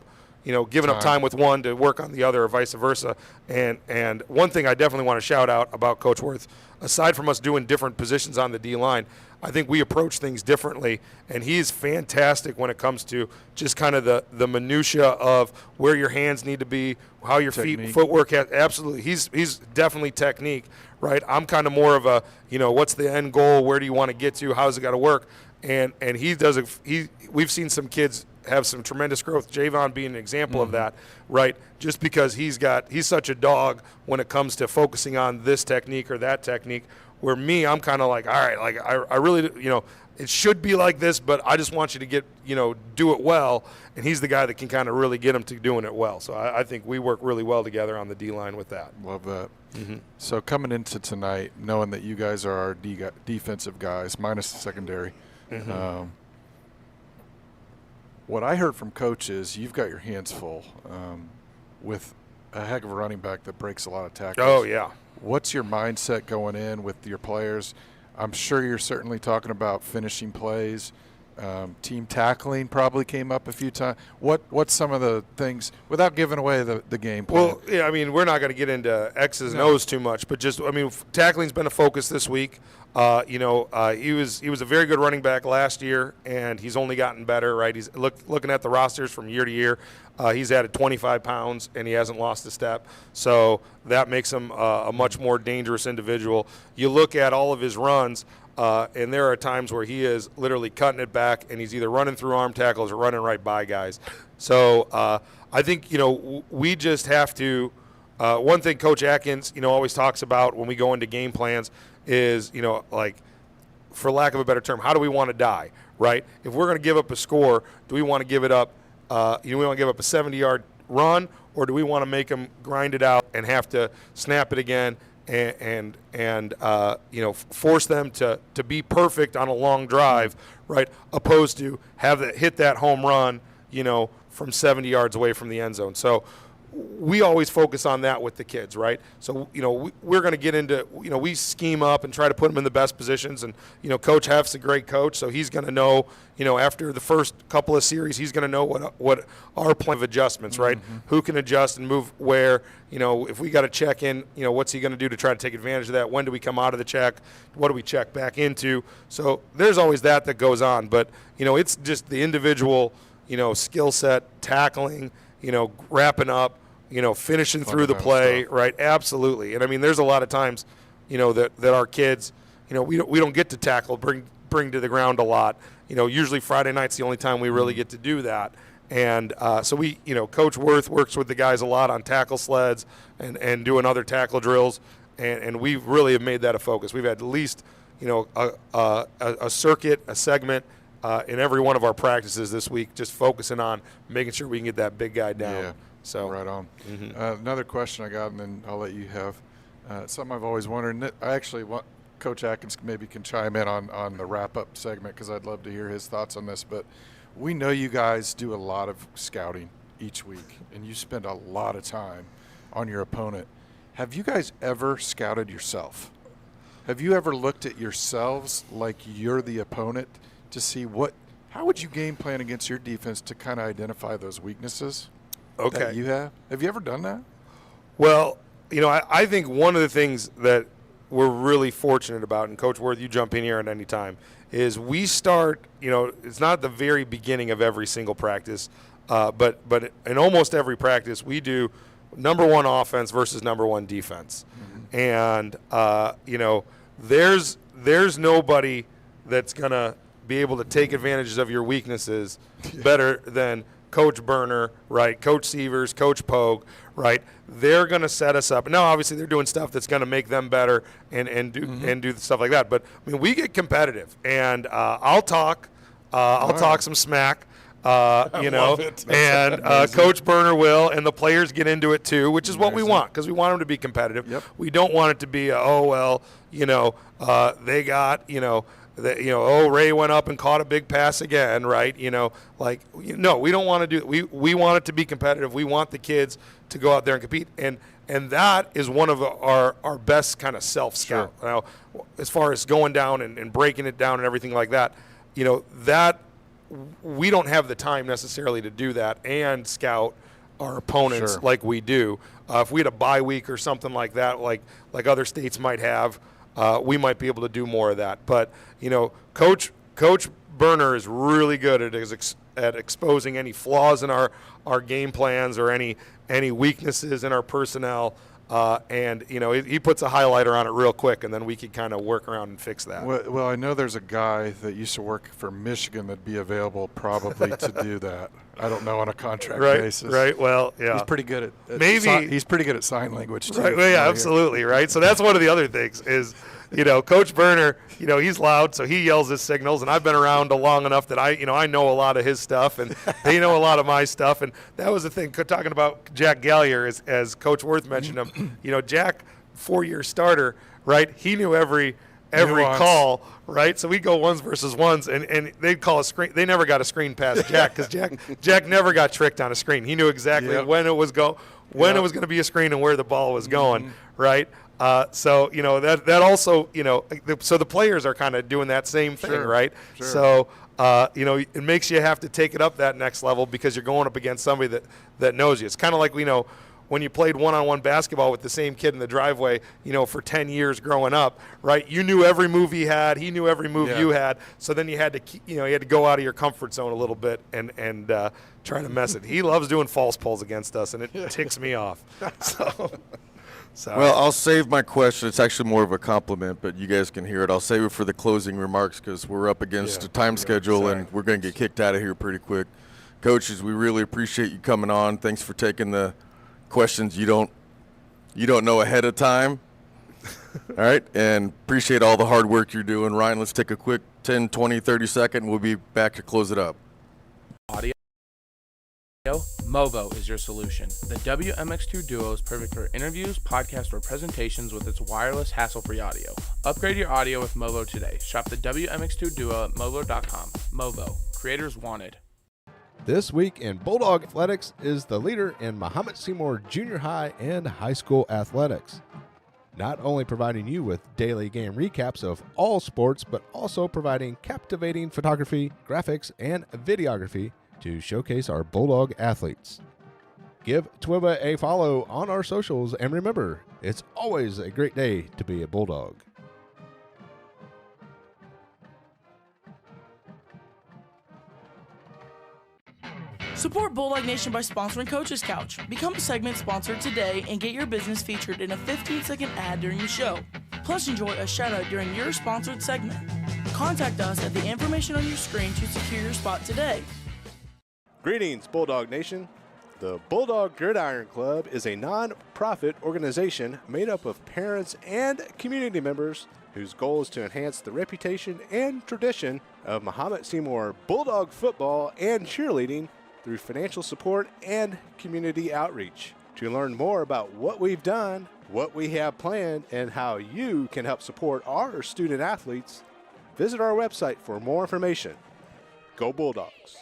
time with one to work on the other or vice versa. And one thing I definitely want to shout out about Coach Wirth, aside from us doing different positions on the D-line, I think we approach things differently, and he's fantastic when it comes to just kind of the minutia of where your hands need to be, how your Technique. feet, footwork has. Absolutely, he's definitely technique, right? I'm kind of more of a, what's the end goal? Where do you want to get to? How's it got to work? And he does it. We've seen some kids have some tremendous growth. Javon being an example of that, right? Just because he's such a dog when it comes to focusing on this technique or that technique. Where me, I'm kind of like, all right, like I really, it should be like this, but I just want you to get, do it well. And he's the guy that can kind of really get him to doing it well. So I think we work really well together on the D-line with that. Love that. So coming into tonight, knowing that you guys are our defensive guys, minus the secondary, what I heard from Coach is you've got your hands full with a heck of a running back that breaks a lot of tackles. Oh, yeah. What's your mindset going in with your players? I'm sure you're certainly talking about finishing plays. Team tackling probably came up a few times. What's some of the things, without giving away the game plan? Well, yeah, I mean, we're not going to get into X's and O's too much, but just, I mean, tackling's been a focus this week. He was a very good running back last year, and he's only gotten better, right? He's looking at the rosters from year to year. He's added 25 pounds, and he hasn't lost a step. So that makes him a much more dangerous individual. You look at all of his runs, and there are times where he is literally cutting it back, and he's either running through arm tackles or running right by guys. So I think, we just have to one thing Coach Adkins, always talks about when we go into game plans is, like, for lack of a better term, how do we want to die, right? If we're going to give up a score, do we want to give it up, we want to give up a 70-yard run, or do we want to make them grind it out and have to snap it again and force them to be perfect on a long drive, right, opposed to hit that home run, from 70 yards away from the end zone. So we always focus on that with the kids, right? So, we're going to get into, we scheme up and try to put them in the best positions. And, Coach Heff's a great coach, so he's going to know, after the first couple of series, he's going to know what our plan of adjustments, right? Who can adjust and move where, if we got to check in, what's he going to do to try to take advantage of that? When do we come out of the check? What do we check back into? So there's always that goes on. But, it's just the individual, skill set, tackling, wrapping up, finishing through the play, right? Absolutely. And I mean, there's a lot of times, that our kids, we don't get to tackle, bring to the ground a lot. Usually Friday night's the only time we really get to do that. And so we, Coach Wirth works with the guys a lot on tackle sleds and doing other tackle drills. And we really have made that a focus. We've had at least, a circuit, a segment in every one of our practices this week, just focusing on making sure we can get that big guy down. Yeah. So right on. Another question I got, and then I'll let you have something I've always wondered. And I actually want Coach Atkins maybe can chime in on the wrap-up segment because I'd love to hear his thoughts on this. But we know you guys do a lot of scouting each week, and you spend a lot of time on your opponent. Have you guys ever scouted yourself? Have you ever looked at yourselves like you're the opponent to see how would you game plan against your defense to kind of identify those weaknesses? Okay. That you have? Have you ever done that? Well, I think one of the things that we're really fortunate about, and Coach Wirth, you jump in here at any time, is we start, it's not at the very beginning of every single practice, but in almost every practice we do number one offense versus number one defense. And, there's nobody that's going to be able to take advantages of your weaknesses better than Coach Burner, right? Coach Sievers, Coach Pogue, right? They're going to set us up. Now, obviously, they're doing stuff that's going to make them better and do stuff like that. But I mean, we get competitive, and I'll talk some smack. love it. And Coach Burner will, and the players get into it too, which is what we want, because we want them to be competitive. Yep. We don't want it to be, they got, Ray went up and caught a big pass again, right? No, we don't want to do it. We want it to be competitive. We want the kids to go out there and compete, and that is one of our best kind of self-scout. Sure. Now, as far as going down and breaking it down and everything like that, that we don't have the time necessarily to do that and scout our opponents like we do. If we had a bye week or something like that, like other states might have, we might be able to do more of that. But Coach Burner is really good at exposing any flaws in our game plans or any weaknesses in our personnel. And he puts a highlighter on it real quick, and then we could kind of work around and fix that. Well, I know there's a guy that used to work for Michigan that'd be available probably to do that. I don't know on a contract basis. Right. Well, yeah. He's pretty good at maybe he's pretty good at sign language too. Right. Well, yeah, absolutely. Right. So that's one of the other things is, Coach Burner, he's loud, so he yells his signals, and I've been around long enough that I know a lot of his stuff, and they know a lot of my stuff, and that was the thing. Talking about Jack Gallier, as Coach Wirth mentioned him, Jack, 4-year starter, right? He knew every Nuance. call, right? So we'd go ones versus ones, and they'd call a screen. They never got a screen past Jack because Jack never got tricked on a screen. He knew exactly when it was it was going to be a screen and where the ball was going, right? So that also so the players are kind of doing that same thing, right? Sure. So it makes you have to take it up that next level because you're going up against somebody that knows you. It's kind of like when you played one-on-one basketball with the same kid in the driveway, for 10 years growing up, right? You knew every move he had, he knew every move you had. So then you had to you had to go out of your comfort zone a little bit and try to mess it. He loves doing false pulls against us, and it ticks me off. So. Well, I'll save my question. It's actually more of a compliment, but you guys can hear it. I'll save it for the closing remarks because we're up against a time schedule, and we're going to get kicked out of here pretty quick. Coaches, we really appreciate you coming on. Thanks for taking the questions you don't know ahead of time. All right, and appreciate all the hard work you're doing. Ryan, let's take a quick 10, 20, 30 second. We'll be back to close it up. Audio. Movo is your solution. The WMX2 Duo is perfect for interviews, podcasts, or presentations with its wireless, hassle-free audio. Upgrade your audio with Movo today. Shop the WMX2 Duo at movo.com. Movo. Creators wanted. This week in Bulldog Athletics is the leader in Mahomet Seymour Junior High and High School athletics. Not only providing you with daily game recaps of all sports, but also providing captivating photography, graphics, and videography to showcase our Bulldog athletes. Give Twiba a follow on our socials, and remember, it's always a great day to be a Bulldog. Support Bulldog Nation by sponsoring Coach's Couch. Become a segment sponsor today and get your business featured in a 15-second ad during the show. Plus, enjoy a shout-out during your sponsored segment. Contact us at the information on your screen to secure your spot today. Greetings, Bulldog Nation. The Bulldog Gridiron Club is a non-profit organization made up of parents and community members whose goal is to enhance the reputation and tradition of Mahomet Seymour Bulldog football and cheerleading through financial support and community outreach. To learn more about what we've done, what we have planned, and how you can help support our student athletes, visit our website for more information. Go Bulldogs!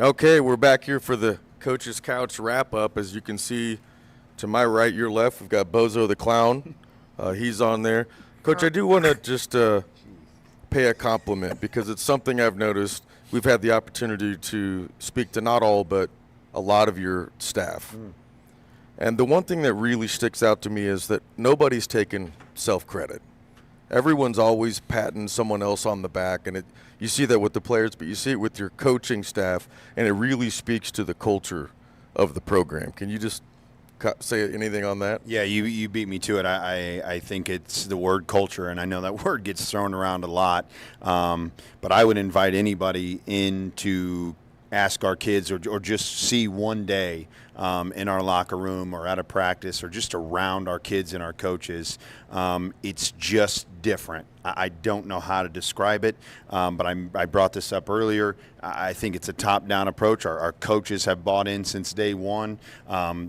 Okay, we're back here for the Coach's Couch wrap-up. As you can see, to my right, your left, we've got Bozo the Clown. He's on there. Coach, I do want to just pay a compliment because it's something I've noticed. We've had the opportunity to speak to not all but a lot of your staff. And the one thing that really sticks out to me is that nobody's taking self-credit. Everyone's always patting someone else on the back, and you see that with the players, but you see it with your coaching staff, and it really speaks to the culture of the program. Can you just say anything on that? Yeah, you beat me to it. I think it's the word culture, and I know that word gets thrown around a lot. But I would invite anybody in to ask our kids or just see one day in our locker room or at a practice or just around our kids and our coaches. It's just different. I don't know how to describe it, but I brought this up earlier. I think it's a top-down approach. Our coaches have bought in since day one.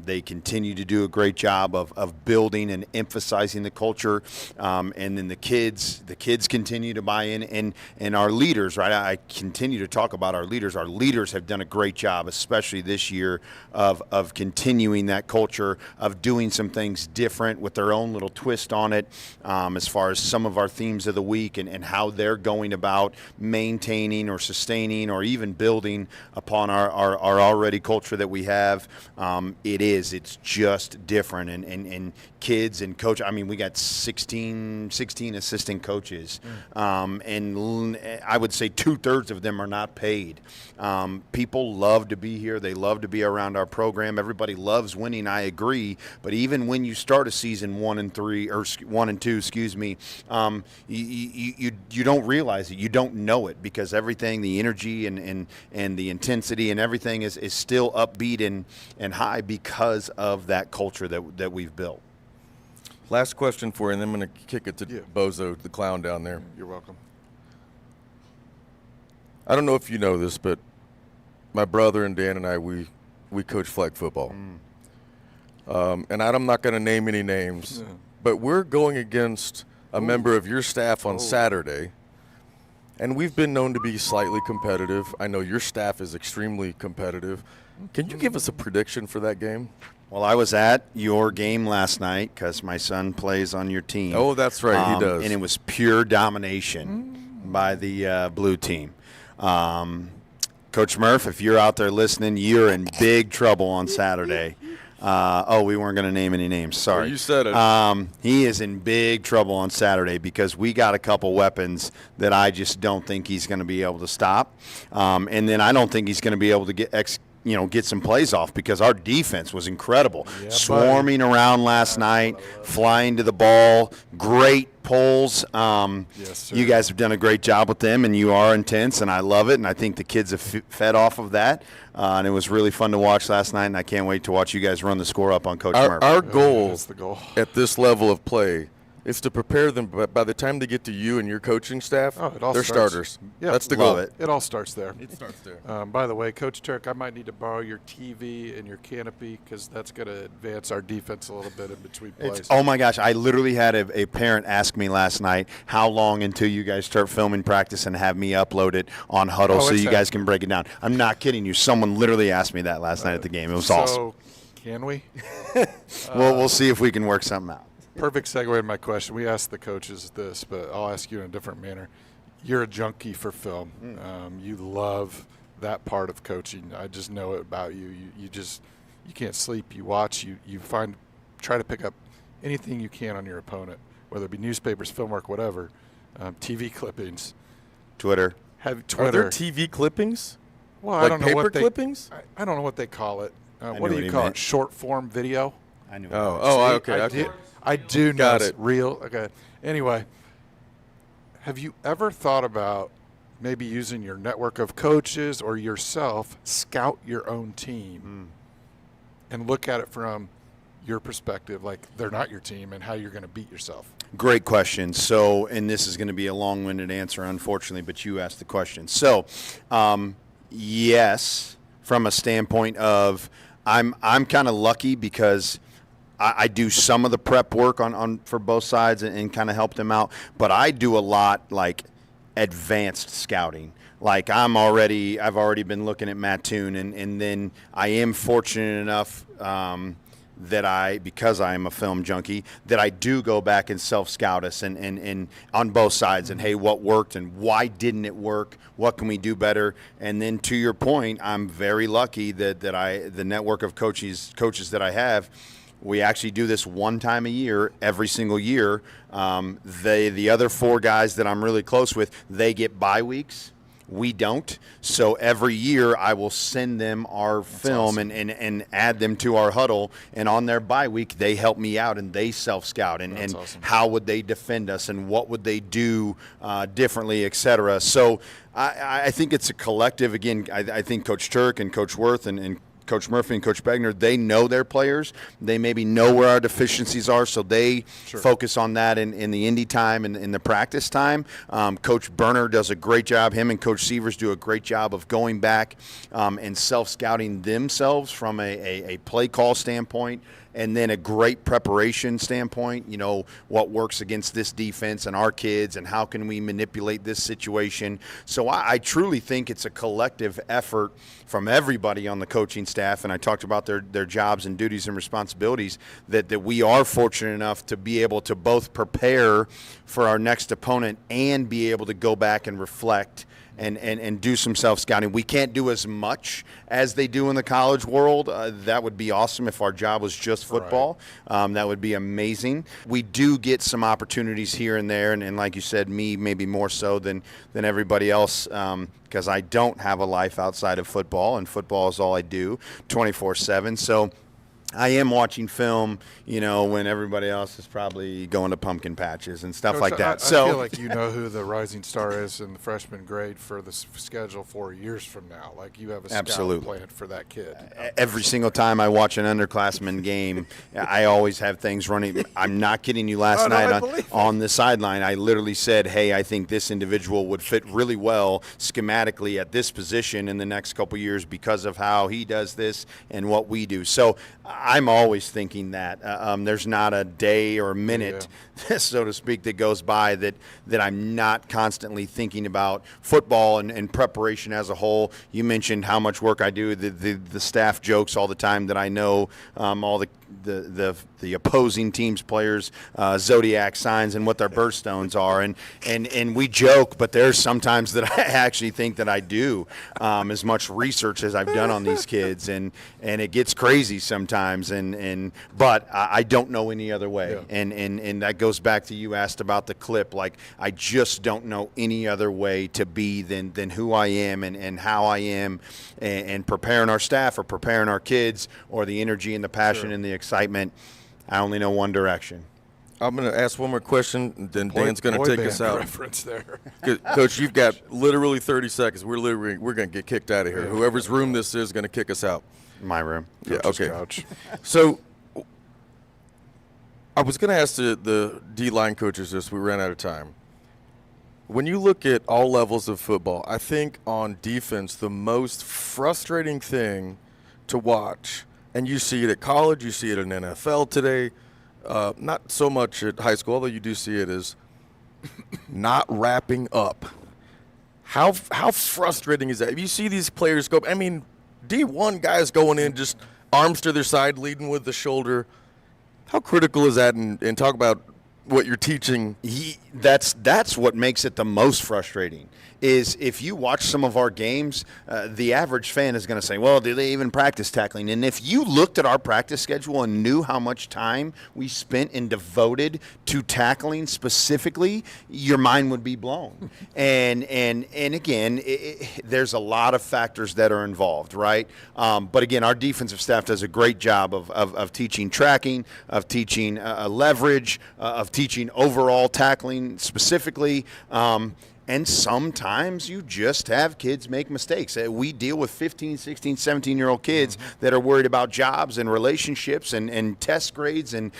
They continue to do a great job of building and emphasizing the culture, and then the kids continue to buy in, and our leaders, right? I continue to talk about our leaders. Our leaders have done a great job, especially this year, of continuing that culture, of doing some things different with their own little twist on it, as far as some of our themes of the week and how they're going about maintaining or sustaining or even building upon our already culture that we have. It's just different, and kids and coach. I mean, we got 16 assistant coaches, and I would say 2/3 of them are not paid. People love to be here. They love to be around our program. Everybody loves winning. I agree. But even when you start a season 1 and 2, you don't realize it. You don't know it because everything, the energy and the intensity and everything is still upbeat and high because of that culture that we've built. Last question for you, and then I'm going to kick it to Bozo, the clown down there. You're welcome. I don't know if you know this, but my brother and Dan and I, we coach flag football. And I'm not going to name any names, but we're going against a member of your staff on Saturday, and we've been known to be slightly competitive. I know your staff is extremely competitive. Can you give us a prediction for that game? Well, I was at your game last night because my son plays on your team. Oh, that's right, he does. And it was pure domination by the blue team. Coach Murph, if you're out there listening, you're in big trouble on Saturday. We weren't going to name any names. Sorry. Oh, you said it. He is in big trouble on Saturday because we got a couple weapons that I just don't think he's going to be able to stop. And then I don't think he's going to be able to get some plays off because our defense was incredible. Yeah, swarming around last night, flying to the ball, great pulls. Yes, sir. You guys have done a great job with them, and you are intense, and I love it, and I think the kids have fed off of that. And it was really fun to watch last night, and I can't wait to watch you guys run the score up on Coach Murphy. Our goal, That's the goal at this level of play is to prepare them, but by the time they get to you and your coaching staff, they're starters. Yeah, that's the goal. it. It all starts there. It starts there. By the way, Coach Turek, I might need to borrow your TV and your canopy because that's going to advance our defense a little bit in between plays. Oh, my gosh. I literally had a parent ask me last night, how long until you guys start filming practice and have me upload it on Huddle so you guys can break it down? I'm not kidding you. Someone literally asked me that last night at the game. It was awesome. So, can we? We'll see if we can work something out. Perfect segue to my question. We asked the coaches this, but I'll ask you in a different manner. You're a junkie for film. You love that part of coaching. I just know it about you. You can't sleep. You watch. You try to pick up anything you can on your opponent, whether it be newspapers, film work, whatever, TV clippings, Twitter. Are there TV clippings? Well, like I don't know paper what clippings? I don't know what they call it. What knew do what you he call meant. it? Short form video. I knew. Okay. I do know. Got it's it. real. Okay. Anyway, have you ever thought about maybe using your network of coaches or yourself, scout your own team and look at it from your perspective, like they're not your team and how you're going to beat yourself? Great question. So, and this is going to be a long-winded answer, unfortunately, but you asked the question. So, yes, from a standpoint of I'm kind of lucky because I do some of the prep work on for both sides and kind of help them out, but I do a lot like advanced scouting. Like I've already been looking at Matt Toon, and then I am fortunate enough that because I am a film junkie, that I do go back and self-scout us and on both sides and, hey, what worked and why didn't it work? What can we do better? And then to your point, I'm very lucky that the network of coaches that I have, We actually do this one time a year, every single year. The other 4 guys that I'm really close with, they get bye weeks. We don't. So every year I will send them our film and add them to our huddle. And on their bye week, they help me out and they self-scout. And how would they defend us and what would they do differently, et cetera. So I think it's a collective. Again, I think Coach Turek and Coach Wirth and Coach Murphy and Coach Begner, they know their players. They maybe know where our deficiencies are, so they focus on that in the indie time and in the practice time. Coach Berner does a great job. Him and Coach Sievers do a great job of going back and self-scouting themselves from a play call standpoint. And then a great preparation standpoint, what works against this defense and our kids and how can we manipulate this situation. So I truly think it's a collective effort from everybody on the coaching staff, and I talked about their jobs and duties and responsibilities, that we are fortunate enough to be able to both prepare for our next opponent and be able to go back and reflect and do some self-scouting. We can't do as much as they do in the college world. That would be awesome if our job was just football. That would be amazing. We do get some opportunities here and there, and like you said, me maybe more so than everybody else, because I don't have a life outside of football, and football is all I do 24/7. So I am watching film, when everybody else is probably going to pumpkin patches and stuff Coach, like that. I feel like you know who the rising star is in the freshman grade for the schedule 4 years from now. Like you have a scout plan for that kid. Every single time I watch an underclassmen game, I always have things running. I'm not kidding you. Last night on the sideline, I literally said, hey, I think this individual would fit really well schematically at this position in the next couple years because of how he does this and what we do. So I'm always thinking that. There's not a day or a minute, so to speak, that goes by that I'm not constantly thinking about football and preparation as a whole. You mentioned how much work I do. The staff jokes all the time that I know all the opposing team's players' zodiac signs and what their birthstones are, and we joke, but there's sometimes that I actually think that I do as much research as I've done on these kids, and it gets crazy sometimes, but I don't know any other way, and that goes back to you asked about the clip. Like I just don't know any other way to be than who I am and how I am, and preparing our staff or preparing our kids or the energy and the passion and the excitement. I only know one direction. I'm going to ask one more question, and then Dan's going to take us out. Reference there. Coach, you've got literally 30 seconds. We're going to get kicked out of here. Whoever's room this is going to kick us out. My room. Okay. Couch. So I was going to ask the D-line coaches this. We ran out of time. When you look at all levels of football, I think on defense the most frustrating thing to watch, and you see it at college, you see it in NFL today, not so much at high school, although you do see it, is not wrapping up. How frustrating is that? If you see these players go, I mean, D1 guys going in, just arms to their side, leading with the shoulder. How critical is that? And talk about what you're teaching. That's what makes it the most frustrating. Is if you watch some of our games, the average fan is going to say, well, do they even practice tackling? And if you looked at our practice schedule and knew how much time we spent and devoted to tackling specifically, your mind would be blown. and again, there's a lot of factors that are involved, right? But again, our defensive staff does a great job of teaching tracking, of teaching leverage, of teaching overall tackling specifically. And sometimes you just have kids make mistakes. We deal with 15, 16, 17-year-old kids that are worried about jobs and relationships and test grades and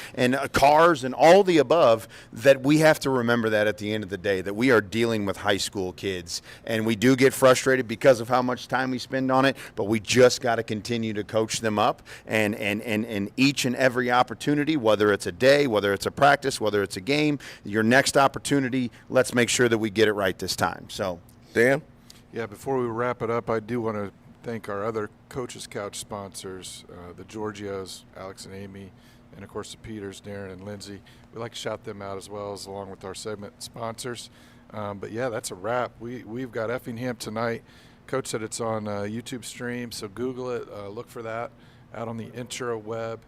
cars and all the above, that we have to remember that at the end of the day, that we are dealing with high school kids. And we do get frustrated because of how much time we spend on it, but we just got to continue to coach them up. And each and every opportunity, whether it's a day, whether it's a practice, whether it's a game, your next opportunity, let's make sure that we get it right this time. So, Dan? Yeah, before we wrap it up, I do want to thank our other Coach's Couch sponsors, the Georgios, Alex and Amy, and of course the Peters, Darren and Lindsay. We like to shout them out as well, as along with our segment sponsors. But yeah, that's a wrap. We've got Effingham tonight. Coach said it's on YouTube stream, so Google it, look for that out on the intro web.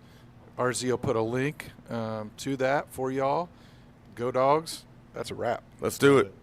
RZ will put a link to that for y'all. Go Dogs. That's a wrap. Let's do it.